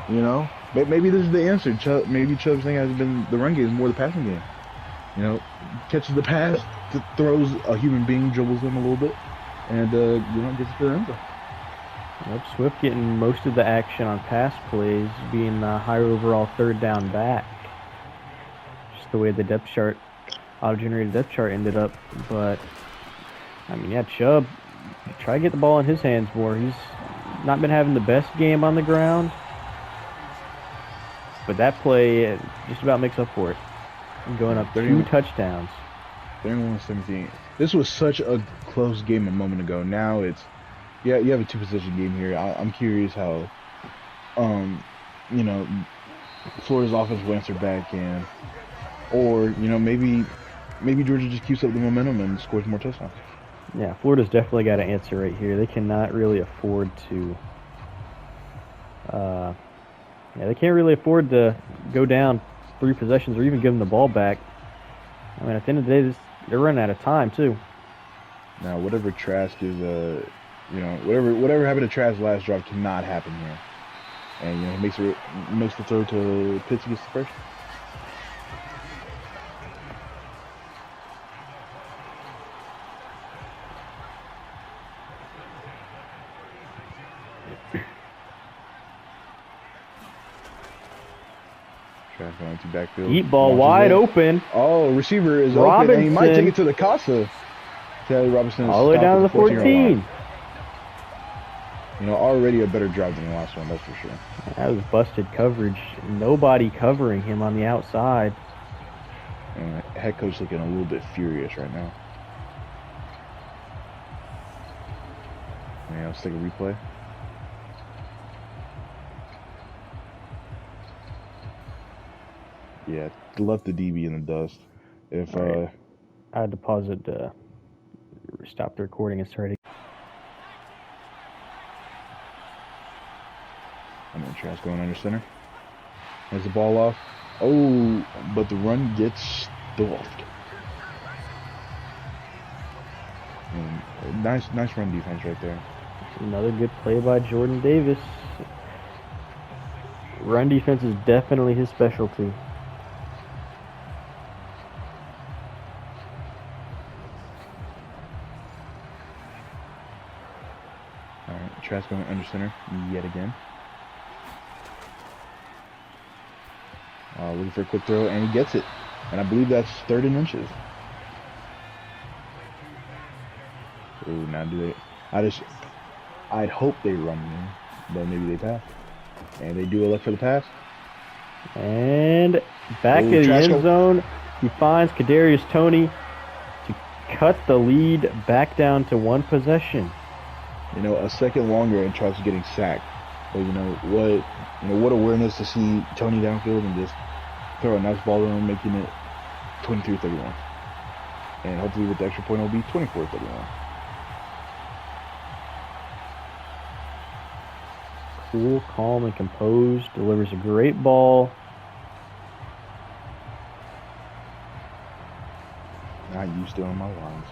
You know, maybe this is the answer. Maybe Chubb's thing has been the run game is more the passing game. You know, catches the pass, throws a human being, dribbles him a little bit, and you know, gets to the end zone. Yep, Swift getting most of the action on pass plays, being the higher overall 3rd down back. Just the way the depth chart, auto-generated depth chart ended up. But I mean, yeah, Chubb, try to get the ball in his hands more. He's not been having the best game on the ground, but that play just about makes up for it. Going up 2 touchdowns. 31-17. This was such a close game a moment ago. Now it's, yeah, you have a 2-possession game here. I'm curious how, you know, Florida's offense will answer back, or you know, maybe maybe Georgia just keeps up the momentum and scores more touchdowns. Yeah, Florida's definitely got to answer right here. They cannot really afford to. They can't really afford to go down 3 possessions or even give them the ball back. I mean, at the end of the day, they're running out of time too. Now, whatever Trask is, whatever happened to Trask's last drive cannot happen here. And he makes the throw to Pitts gets the first. Trask going to backfield. Deep ball wide open. Oh, receiver is Robinson. open, and he might take it to the Casa. Taylor Robinson is all the way down to the 14. Already a better drive than the last one, that's for sure. That was busted coverage. Nobody covering him on the outside. And head coach looking a little bit furious right now. Let's take a replay. Yeah, left the DB in the dust. If right. I had to pause it to stop the recording and start it. And then Trask going under center. Has the ball off. Oh, but the run gets stuffed. And nice run defense right there. Another good play by Jordan Davis. Run defense is definitely his specialty. Alright, Trask going under center yet again. Looking for a quick throw, and he gets it. And I believe that's 3rd and inches. Ooh, now do they... I'd hope they run in, but maybe they pass. And they do elect for the pass. And back in the end zone, he finds Kadarius Toney to cut the lead back down to 1 possession. A second longer and Trask getting sacked. But what awareness to see Toney downfield and just throw a nice ball to him, making it 23-31. And hopefully with the extra point, it'll be 24-31. Cool, calm, and composed. Delivers a great ball. Not used to on my lines.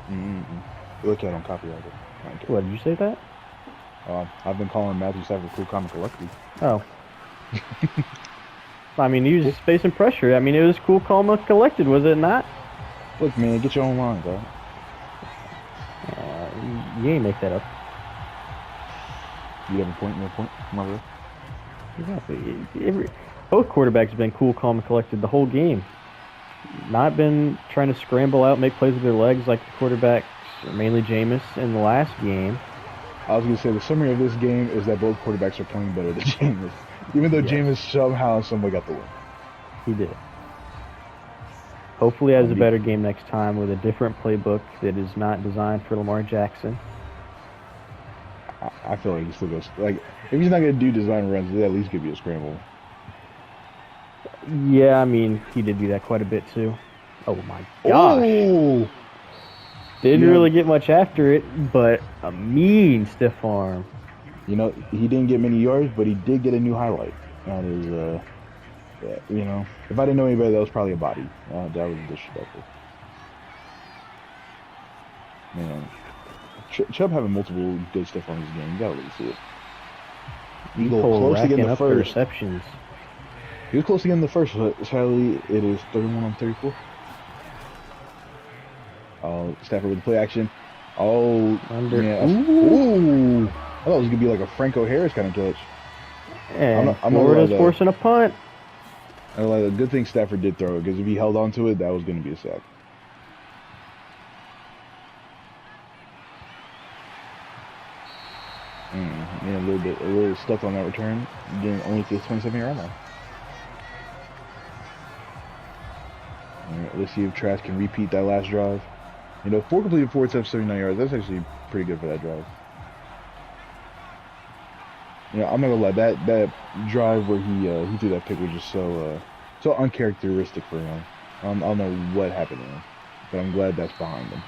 Look at him, copyright it. What, did you say that? I've been calling Matthew Stafford cool, calm, and collected. Oh. I mean, he was facing pressure. I mean, it was cool, calm, and collected, was it not? Look, man, get your own lines, bro. You ain't make that up. You have a point, my bad. Exactly. Both quarterbacks have been cool, calm, and collected the whole game. Not been trying to scramble out, make plays with their legs like the quarterbacks, mainly Jameis, in the last game. I was going to say, the summary of this game is that both quarterbacks are playing better than Jameis. Even though Jameis somehow, someway got the win. He did. Hopefully has a better game next time with a different playbook that is not designed for Lamar Jackson. I feel like he still goes... Like, if he's not going to do design runs, he'll at least give you a scramble. Yeah, I mean, he did do that quite a bit, too. Oh, my gosh. Oh! Didn't really get much after it, but a mean stiff arm. He didn't get many yards, but he did get a new highlight. That is, if I didn't know anybody, that was probably a body. That was disrespectful. Man, Chubb having multiple good stuff on his game. You gotta really see it. He was close to getting the first. Receptions. He was close to getting the first, but sadly, it is 31-34. Stafford with the play action. Oh, under. Yeah, ooh. I thought it was gonna be like a Franco Harris kind of catch. And Florida's forcing a punt. A good thing Stafford did throw it, because if he held on to it, that was going to be a sack. A little stuck on that return, getting only to the 27-yard line. Alright, let's see if Trask can repeat that last drive. 4 completed forwards have 79 yards. That's actually pretty good for that drive. I'm not gonna lie, that drive where he threw that pick was just so uncharacteristic for him. I don't know what happened to him, but I'm glad that's behind them.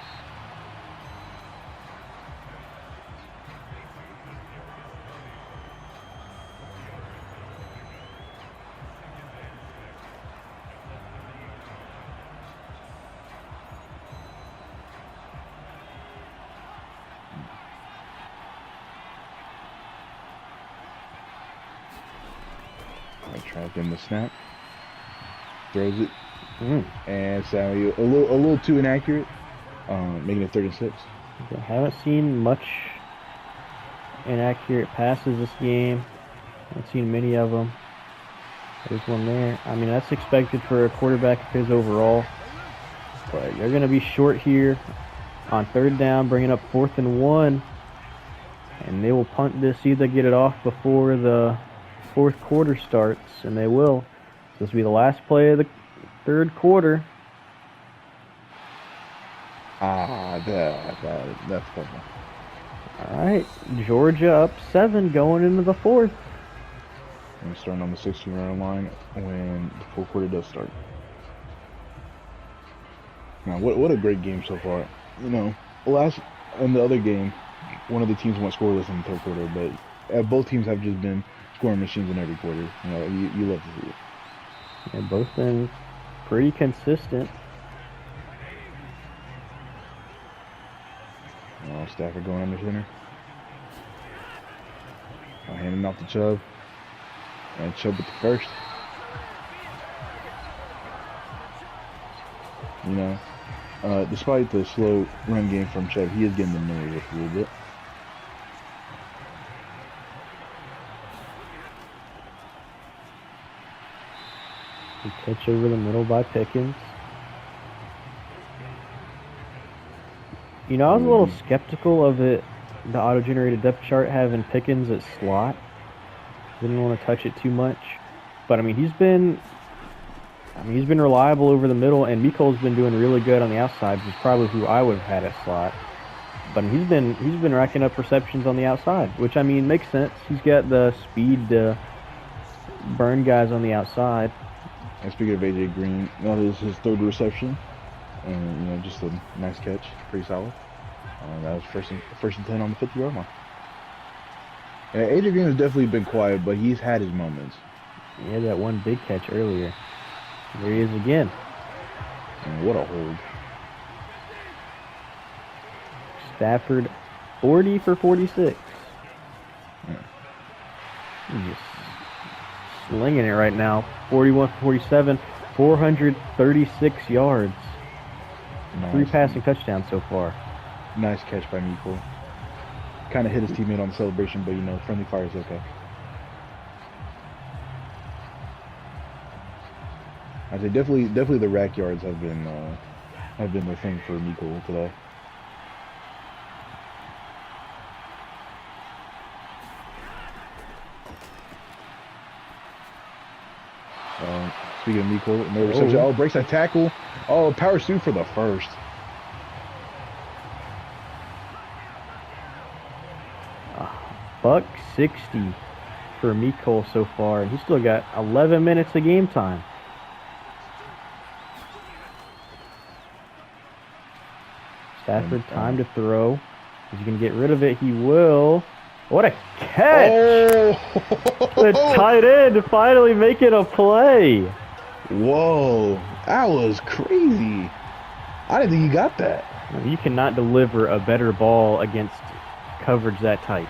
I trapped in the snap. Throws it. And Samuel a little too inaccurate, making it 3rd and 6. I haven't seen much inaccurate passes this game. I haven't seen many of them. There's one there. I mean, that's expected for a quarterback of his overall. But you're going to be short here on 3rd down, bringing up 4th and 1. And they will punt this, see if they get it off before the 4th quarter starts, and they will. This will be the last play of the 3rd quarter. That's fun. All right, Georgia up 7 going into the 4th. And we're starting on the 16-yard line when the 4th quarter does start. Now, what a great game so far. You know, in the other game, one of the teams went scoreless in the 3rd quarter, but both teams have just been scoring machines in every quarter. You know, you love to see it. They've both been pretty consistent. Stafford going under center. Handing off to Chubb. And Chubb with the first. You know, despite the slow run game from Chubb, he is getting the numbers up a little bit. The catch over the middle by Pickens. You know, I was a little skeptical of it, the auto-generated depth chart having Pickens at slot. Didn't want to touch it too much. But, I mean, he's been reliable over the middle, and Mecole's been doing really good on the outside, which is probably who I would have had at slot. But he's been racking up receptions on the outside, which, I mean, makes sense. He's got the speed to burn guys on the outside. And speaking of AJ Green, that is his 3rd reception. And, you know, just a nice catch. Pretty solid. That was first and 10 on the 50-yard line. Yeah, AJ Green has definitely been quiet, but he's had his moments. He had that one big catch earlier. There he is again. And what a hold. Stafford, 40 for 46. He's just slinging it right now. 41 for 47, 436 yards. Nice. 3 passing touchdowns so far. Nice catch by Mecole. Kind of hit his teammate on the celebration, but, you know, friendly fire is okay. I'd say definitely the rack yards have been their thing for Mecole today. Speaking of Mecole, no reception. Oh, breaks that tackle. Oh, power suit for the first. $160 for Mecole so far, and he's still got 11 minutes of game time. Stafford, time to throw. Is he going to get rid of it? He will. What a catch! Oh. The tight end finally making a play. Whoa, that was crazy. I didn't think he got that. You cannot deliver a better ball against coverage that tight.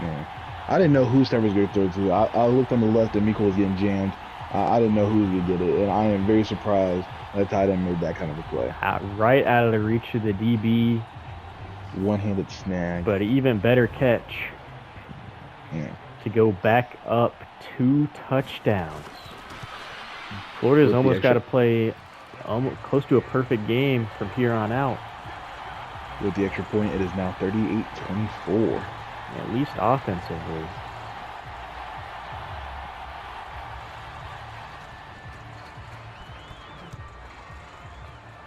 Man. I didn't know who Stafford was going to throw it to. I looked on the left and Mecole was getting jammed. I didn't know who was going to get it, and I am very surprised that tight end made that kind of a play. Right out of the reach of the DB. One-handed snag. But an even better catch. Yeah. To go back up 2 touchdowns. Florida's almost got to play close to a perfect game from here on out. With the extra point, it is now 38-24. At least offensively.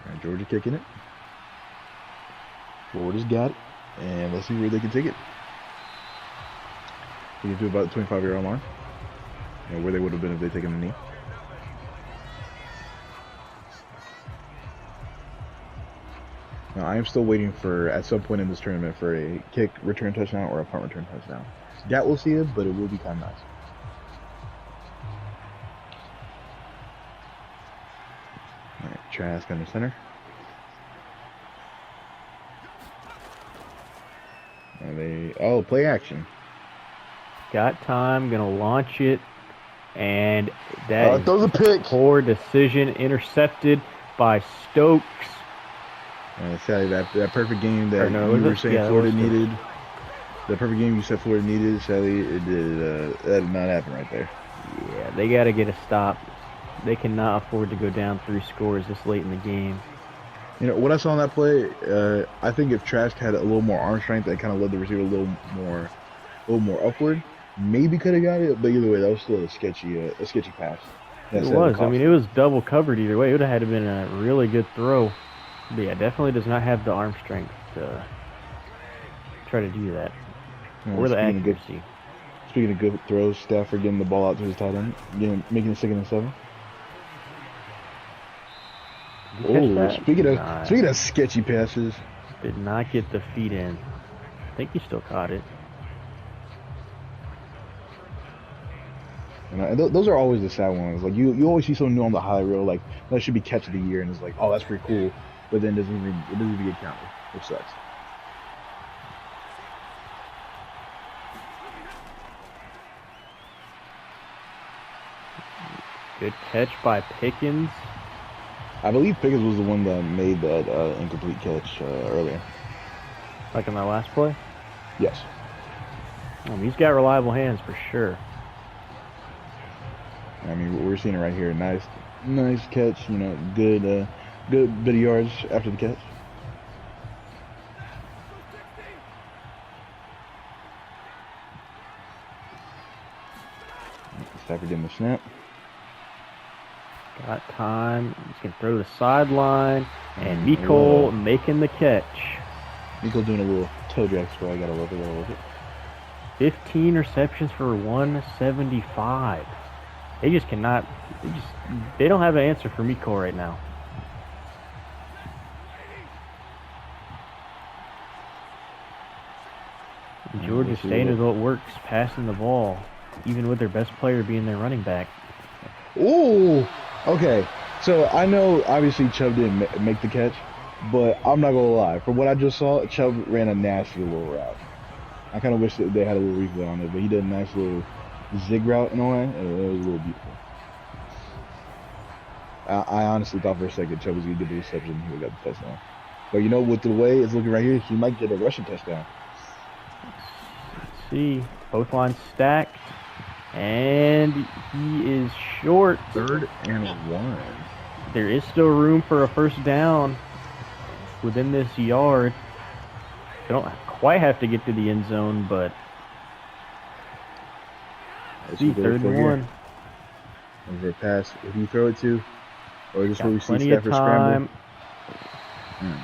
And Georgia kicking it. Florida's got it. And let's see where they can take it. They can do about the 25-yard line. You know, where they would have been if they'd taken the knee. No, I am still waiting for, at some point in this tournament, for a kick return touchdown or a punt return touchdown. That we'll see it, but it will be kind of nice. All right, Trask in the center. Oh, play action. Got time, gonna launch it, and that throws a pick. Poor decision, intercepted by Stokes. Sally, that perfect game that you were saying Florida needed. The perfect game you said Florida needed, Sally, it did. That did not happen right there. Yeah, they got to get a stop. They cannot afford to go down 3 scores this late in the game. You know what I saw on that play? I think if Trask had a little more arm strength, that kind of led the receiver a little more upward. Maybe could have got it, but either way, that was still a sketchy pass. It was. I mean, it was double covered either way. It would have had to been a really good throw. But yeah, definitely does not have the arm strength to try to do that. Or the accuracy. Speaking of good throws, Stafford getting the ball out to his tight end, making it 2nd and 7. Oh, speaking of sketchy passes, did not get the feet in. I think he still caught it. And those are always the sad ones. Like you always see something new on the highlight reel, like that should be catch of the year, and it's like, oh, that's pretty cool, but then it doesn't even get counted, which sucks. Good catch by Pickens. I believe Pickens was the one that made that incomplete catch earlier. Like in that last play? Yes. He's got reliable hands for sure. I mean, we're seeing it right here. Nice catch. You know, good bit of yards after the catch. Stafford getting the snap. Got time. He's going to throw the sideline. And Mecole making the catch. Mecole doing a little toe drag square. I got to love it. 15 receptions for 175. They just cannot. They don't have an answer for Mecole right now. Georgia staying with what works, passing the ball, even with their best player being their running back. Ooh, okay. So I know obviously Chubb didn't make the catch, but I'm not gonna lie. From what I just saw, Chubb ran a nasty little route. I kind of wish that they had a little replay on it, but he did a nice little zig route in a way, and it was a little beautiful. I honestly thought for a second Chubb was gonna get the reception and he would got the touchdown. But you know, with the way it's looking right here, he might get a rushing touchdown. Let's see, both lines stacked. And he is short. 3rd and 1. There is still room for a first down within this yard. They don't quite have to get to the end zone, but see, 3rd and 1. Over a pass. If you throw it to, or just where we see plenty of Stafford time. Scramble.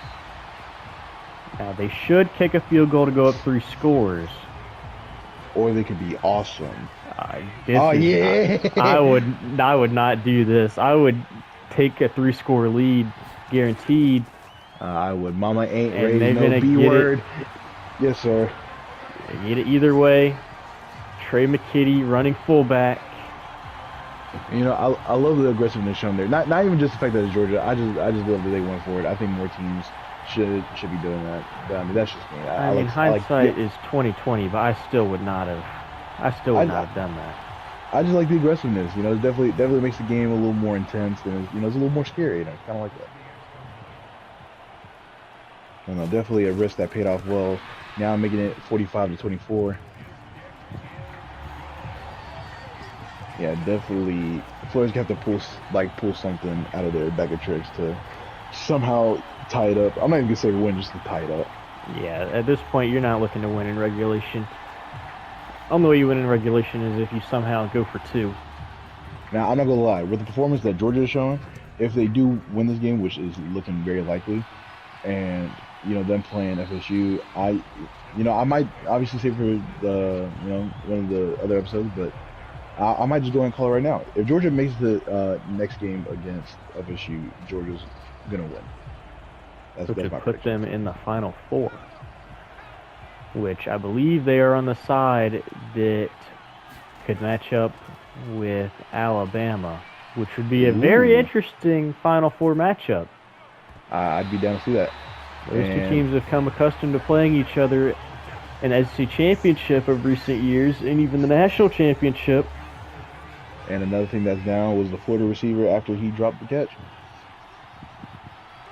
Now they should kick a field goal to go up 3 scores. Or they could be awesome. I would not do this. I would take a 3-score lead, guaranteed. I would. Mama ain't and raised no B word. Yes, sir. They get it either way. Trey McKitty running fullback. You know, I love the aggressiveness shown there. Not even just the fact that it's Georgia. I just love that they went for it. I think more teams should be doing that. But, I mean, that's just me. I mean, hindsight is 20/20, but I still would not have. I still would not have done that. I just like the aggressiveness. You know, it definitely makes the game a little more intense, and it's a little more scary. You know, kind of like that. And definitely a risk that paid off well. Now I'm making it 45-24. Yeah, definitely. Florida's got to pull something out of their bag of tricks to somehow tie it up. I'm not even gonna say win, just to tie it up. Yeah, at this point, you're not looking to win in regulation. Only way you win in regulation is if you somehow go for 2. Now, I'm not gonna lie. With the performance that Georgia is showing, if they do win this game, which is looking very likely, and them playing FSU, I might obviously say for the one of the other episodes, but I might just go ahead and call it right now. If Georgia makes the next game against FSU, Georgia's gonna win. That's which my would put prediction. them in the Final Four, which I believe they are on the side that could match up with Alabama, which would be a very Ooh. interesting Final Four matchup. I'd be down to see that. Those two And teams have come accustomed to playing each other in the SEC championship of recent years, and even the national championship. another thing that's down was the Florida receiver after he dropped the catch.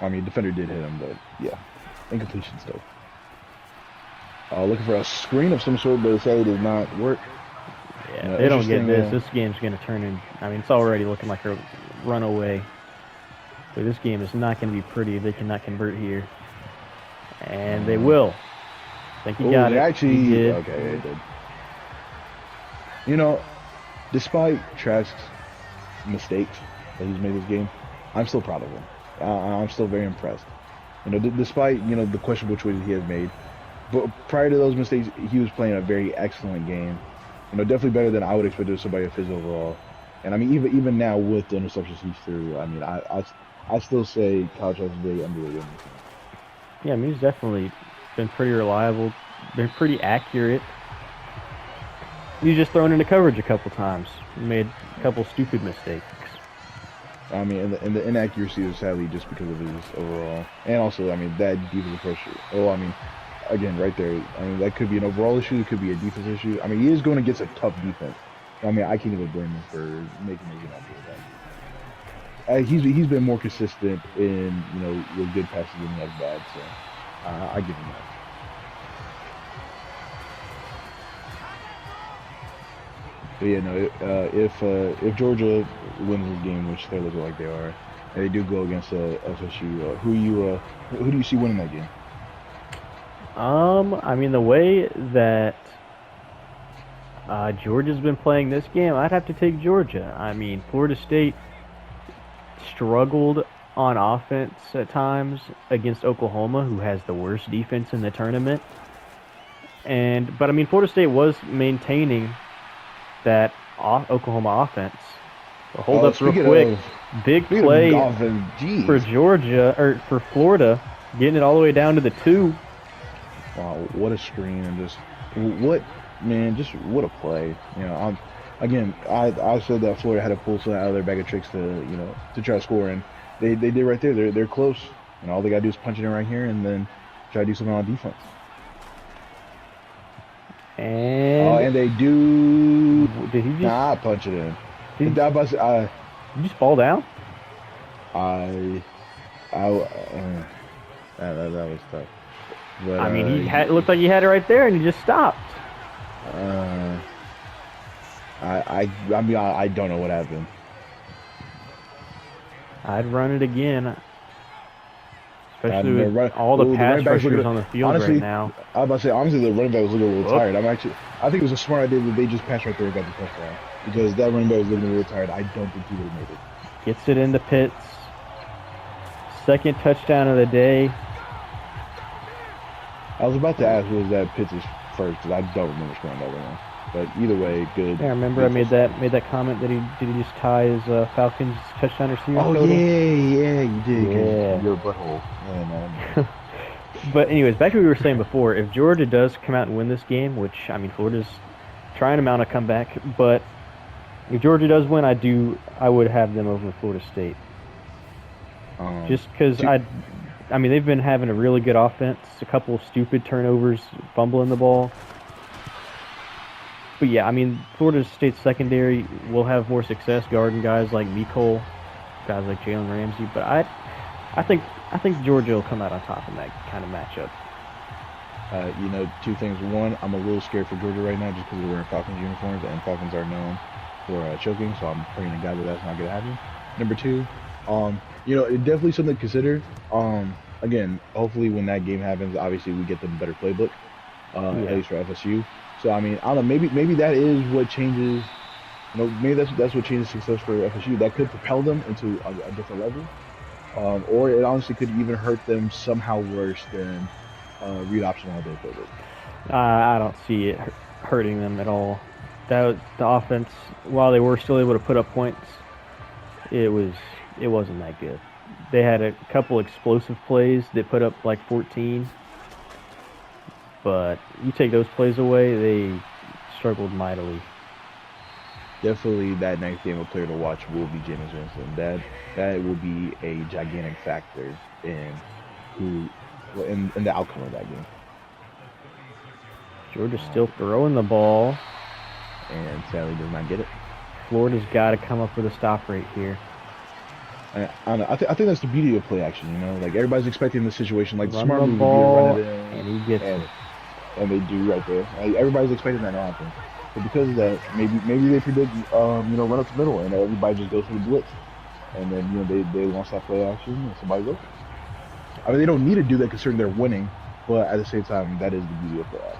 I mean, defender did hit him, but yeah, incompletion still. Looking for a screen of some sort, but sadly does not work. Yeah, if they don't get this, this game's going to turn in. I mean, it's already looking like a runaway. But this game is not going to be pretty if they cannot convert here. And they will. I think he got it. Actually, he did. Okay, it did. You know, despite Trask's mistakes that he's made this game, I'm still proud of him. I'm still very impressed. You know, despite, you know, the questionable choices he has made. But prior to those mistakes, he was playing a very excellent game. You know, definitely better than I would expect of somebody of his overall. And I mean, even now with the interceptions he's threw, I mean, I still say Kyle Trask is very underrated. Yeah, I mean, he's definitely been pretty reliable, been pretty accurate. He's just thrown into coverage a couple times, made a couple stupid mistakes. I mean, and the inaccuracy is sadly just because of his overall, and also, I mean, that defensive pressure. Oh, I mean, again, right there. I mean, that could be an overall issue. It could be a defense issue. I mean, he is going against a tough defense. I mean, I can't even blame him for making it out there. He's been more consistent in, you know, with good passes than he has bad. So I give him that. But yeah, no. If Georgia wins this game, which they look like they are, and they do go against FSU, who do you see winning that game? I mean, the way that Georgia's been playing this game, I'd have to take Georgia. I mean, Florida State struggled on offense at times against Oklahoma, who has the worst defense in the tournament. But I mean, Florida State was maintaining that Oklahoma offense. So hold up real quick. Big play for Georgia, or for Florida, getting it all the way down to the 2. Wow, what a screen, and just what a play. You know, I said that Florida had to pull something out of their bag of tricks to, you know, to try to score, and they did right there. They're close, and all they gotta do is punch it in right here, and then try to do something on defense. And they do. Did he just not punch it in? Did you just fall down? That was tough. But, I mean, it looked like he had it right there, and he just stopped. I mean, I don't know what happened. I'd run it again, especially with all the pass rushers on the field right now. I was about to say, honestly, the running back was looking a little tired. I think it was a smart idea that they just passed right there and got the touchdown, because that running back was looking a little tired. I don't think he would have made it. Gets it in the pits. Second touchdown of the day. I was about to ask, was that Pitts' first? Because I don't remember scoring that one. But either way, good. Yeah, I remember I made that comment that did he just tie his Falcons touchdown receiver total? Oh yeah, you did. Yeah. You're a butthole. Yeah, man. But anyways, back to what we were saying before. If Georgia does come out and win this game, which, I mean, Florida's trying to mount a comeback, but if Georgia does win, I would have them over Florida State. Just because I mean, they've been having a really good offense, a couple of stupid turnovers, fumbling the ball. But yeah, I mean, Florida State's secondary will have more success guarding guys like Mecole, guys like Jalen Ramsey. But I think Georgia will come out on top in that kind of matchup. You know, two things. One, I'm a little scared for Georgia right now just because they're wearing Falcons uniforms, and Falcons are known for choking, so I'm praying to God that that's not going to happen. Number two, you know, it's definitely something to consider. Again, hopefully when that game happens, obviously we get them a better playbook, at least for FSU. So I mean, I don't know, maybe that is what changes. You know, maybe that's what changes success for FSU. That could propel them into a different level, or it honestly could even hurt them somehow worse than read option on their playbook. I don't see it hurting them at all. That was the offense. While they were still able to put up points, it was It wasn't that good. They had a couple explosive plays that put up like 14. But you take those plays away, they struggled mightily. Definitely that next game a player to watch will be James Winston. That will be a gigantic factor in in the outcome of that game. Georgia's still throwing the ball. And sadly does not get it. Florida's got to come up with a stop rate here. I don't know. I think that's the beauty of play action, you know? Like, everybody's expecting the situation, like, Run smart the move ball, would be to run it in. and he gets it. And they do right there. Like, everybody's expecting that to happen. But because of that, maybe they predict, run up the middle, and everybody just goes for the blitz. And then, they launch that play action, and somebody's open. I mean, they don't need to do that considering they're winning, but at the same time, that is the beauty of play action.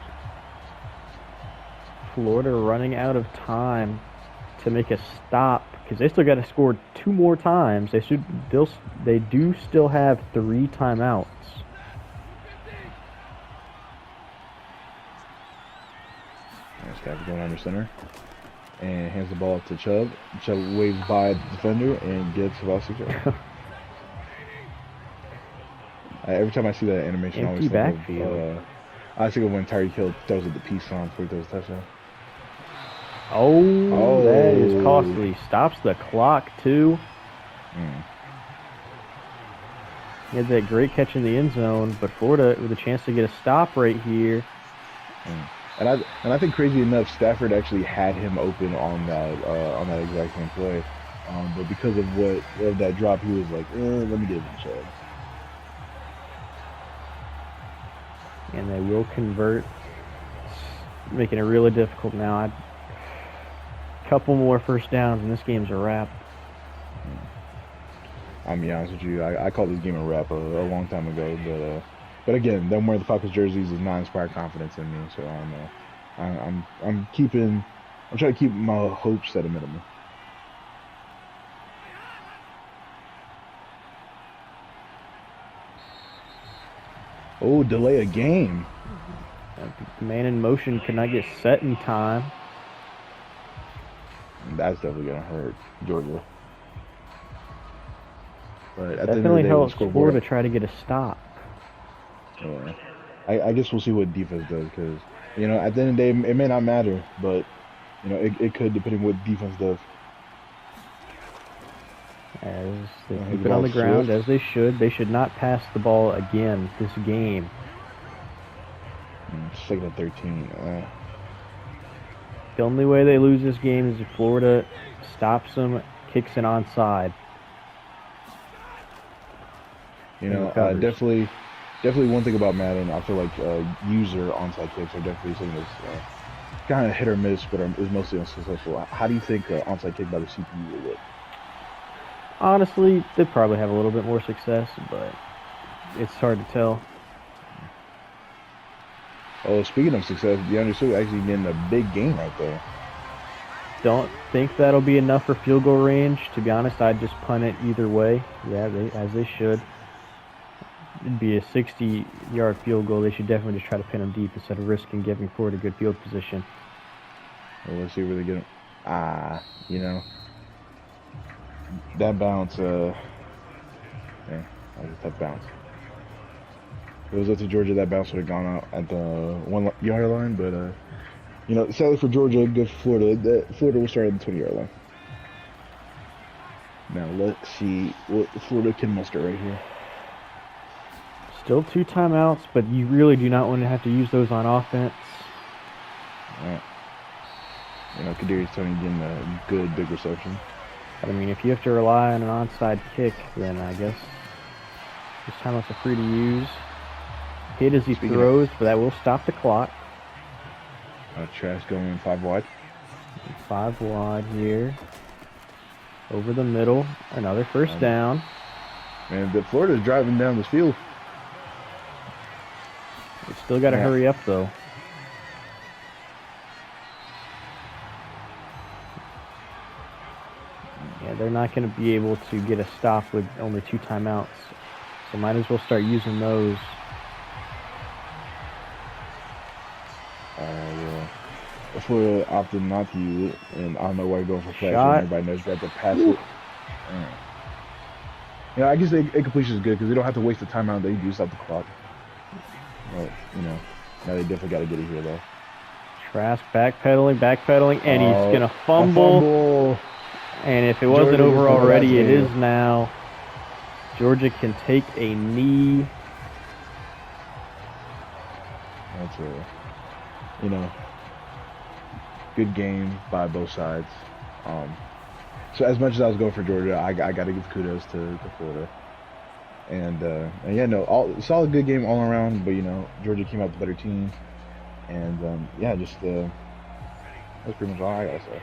Florida running out of time to make a stop because they still got to score 2 more times. They do still have 3 timeouts. Stafford going under center and hands the ball to Chubb. Chubb waves by the defender and gets about 6 yards. Every time I see that animation, Empty I think of when Tyreek Hill throws it the peace sign before he throws a touchdown. Oh, that is costly. Stops the clock, too. He had that great catch in the end zone, but Florida with a chance to get a stop right here. And I think crazy enough, Stafford actually had him open on that exact same play. But because of that drop, he was like, let me get it in Chubb. And they will convert, making it really difficult now. Couple more first downs, and this game's a wrap. I'll be honest with you, I called this game a wrap a long time ago, but again, them wearing the Falcons jerseys does not inspire confidence in me. So I'm trying to keep my hopes at a minimum. Oh, delay a game. Man in motion could not get set in time. That's definitely gonna hurt Georgia. But at definitely the helps Florida to try to get a stop. Yeah, I guess we'll see what defense does because at the end of the day it may not matter, but it could depending what defense does. As they keep it on the ground as they should not pass the ball again this game. 2nd and 13. The only way they lose this game is if Florida stops them, kicks it onside. Definitely one thing about Madden, I feel like user onside kicks are definitely something that's kind of hit or miss, but is mostly unsuccessful. How do you think onside kick by the CPU will look? Honestly, they probably have a little bit more success, but it's hard to tell. Oh, speaking of success, DeAndre Swift actually getting a big game right there. Don't think that'll be enough for field goal range. To be honest, I'd just punt it either way. Yeah, as they should. It'd be a 60-yard field goal. They should definitely just try to pin them deep instead of risking giving Florida good field position. Well, let's see where they get them. That bounce, that was a tough bounce. If it was up to Georgia, that bounce would have gone out at the 1-yard line, but, sadly for Georgia, good for Florida, Florida will start at the 20-yard line. Now, let's see what Florida can muster right here. Still 2 timeouts, but you really do not want to have to use those on offense. Right. Kadarius Toney getting a good big reception. But I mean, if you have to rely on an onside kick, then I guess this timeouts are free to use. Hit as he throws, but that will stop the clock. Trash going 5 wide. 5 wide here. Over the middle. Another first down. Man, Florida's driving down the field. They still got to hurry up, though. Yeah, they're not going to be able to get a stop with only 2 timeouts. So might as well start using those. Yeah. Florida opted not to use it, and I don't know why you're going for flash. Shot. Everybody knows you got to pass it. You know, I guess incompletion is good because they don't have to waste the timeout. They do stop the clock. But, you know, now they definitely got to get it here, though. Trask backpedaling, and he's going to A fumble. And if it wasn't Georgia over just won the already, last it game. is now. Georgia can take a knee. That's you know, good game by both sides. So as much as I was going for Georgia, I got to give kudos to Florida. And yeah, no, solid good game all around. But you know, Georgia came out the better team. And yeah, just that's pretty much all I gotta say.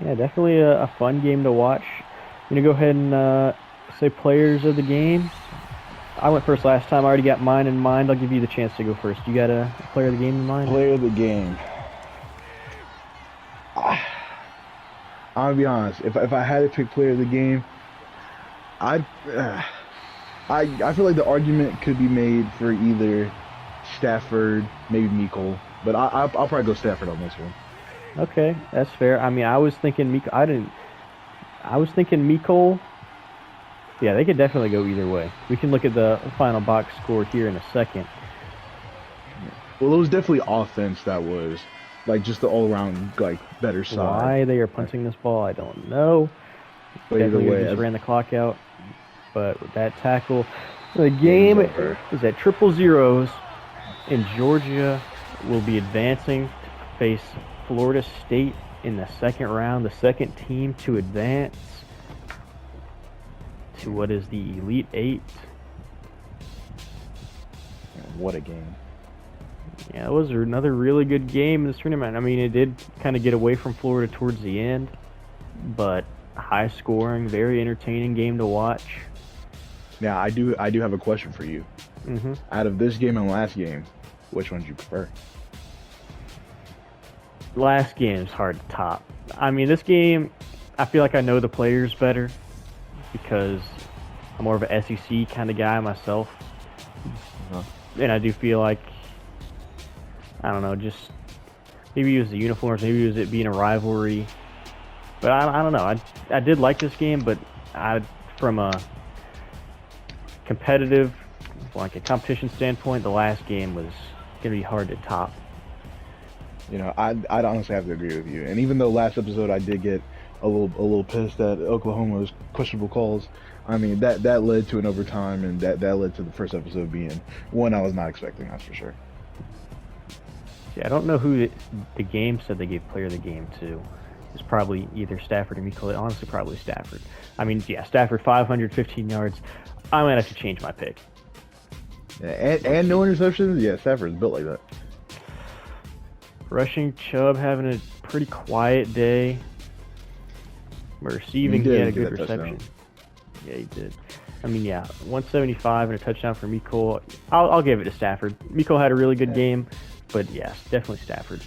Yeah, definitely a fun game to watch. I'm going to go ahead and say players of the game. I went first last time. I already got mine in mind. I'll give you the chance to go first. You got a player of the game in mind? Player of the game. I'm gonna be honest. If I had to pick player of the game, I feel like the argument could be made for either Stafford, maybe Mecole, but I'll probably go Stafford on this one. Okay, that's fair. I mean, I was thinking I was thinking Mecole. Yeah, they could definitely go either way. We can look at the final box score here in a second. Well, it was definitely offense that was like just the all-around like better side. Why they are punting this ball, I don't know. But either Definitely way, just ran the clock out. But with that tackle, the game is at 0-0, and Georgia will be advancing to face Florida State in the second round, the second team to advance to what is the Elite Eight. What a game. Yeah, it was another really good game in this tournament. I mean, it did kind of get away from Florida towards the end, but high scoring, very entertaining game to watch. Now, I do have a question for you. Mm-hmm. Out of this game and last game, which one do you prefer? Last game is hard to top. I mean, this game, I feel like I know the players better because I'm more of an SEC kind of guy myself. And I do feel like, I don't know, just maybe it was the uniforms, maybe it was it being a rivalry. But I don't know. I did like this game, but from a competitive, like a competition standpoint, the last game was going to be hard to top. You know, I'd honestly have to agree with you. And even though last episode I did get a little pissed at Oklahoma's questionable calls, I mean that led to an overtime, and that led to the first episode being one I was not expecting. That's for sure. Yeah, I don't know who the game said they gave player of the game to. It's probably either Stafford or Mecole. Honestly, probably Stafford. I mean, yeah, Stafford 515 yards. I might have to change my pick. Yeah, and no interceptions. Yeah, Stafford's built like that. Rushing, Chubb having a pretty quiet day. Receiving, he had a good reception. Yeah, he did. I mean, yeah, 175 and a touchdown for Mecole. I'll give it to Stafford. Mecole had a really good game, but yes, definitely Stafford.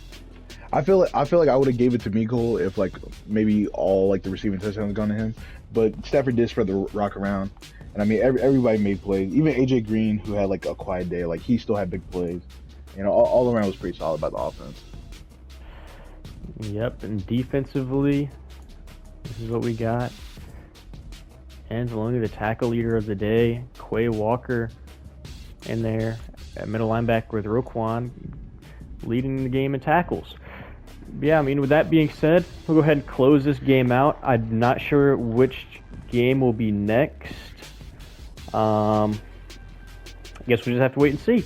I feel like I would have gave it to Mecole if like maybe all like the receiving touchdowns gone to him, but Stafford did spread the rock around, and I mean everybody made plays. Even AJ Green, who had like a quiet day, like he still had big plays. You know, all around was pretty solid by the offense. Yep, and defensively, this is what we got. Anzalone, the tackle leader of the day. Quay Walker in there at middle linebacker with Roquan leading the game in tackles. Yeah, I mean, with that being said, we'll go ahead and close this game out. I'm not sure which game will be next. I guess we just have to wait and see.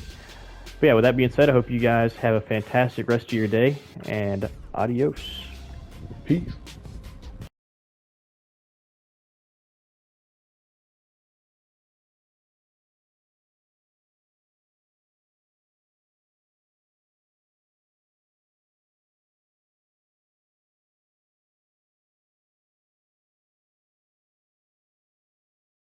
But yeah, with that being said, I hope you guys have a fantastic rest of your day, and adios. Peace.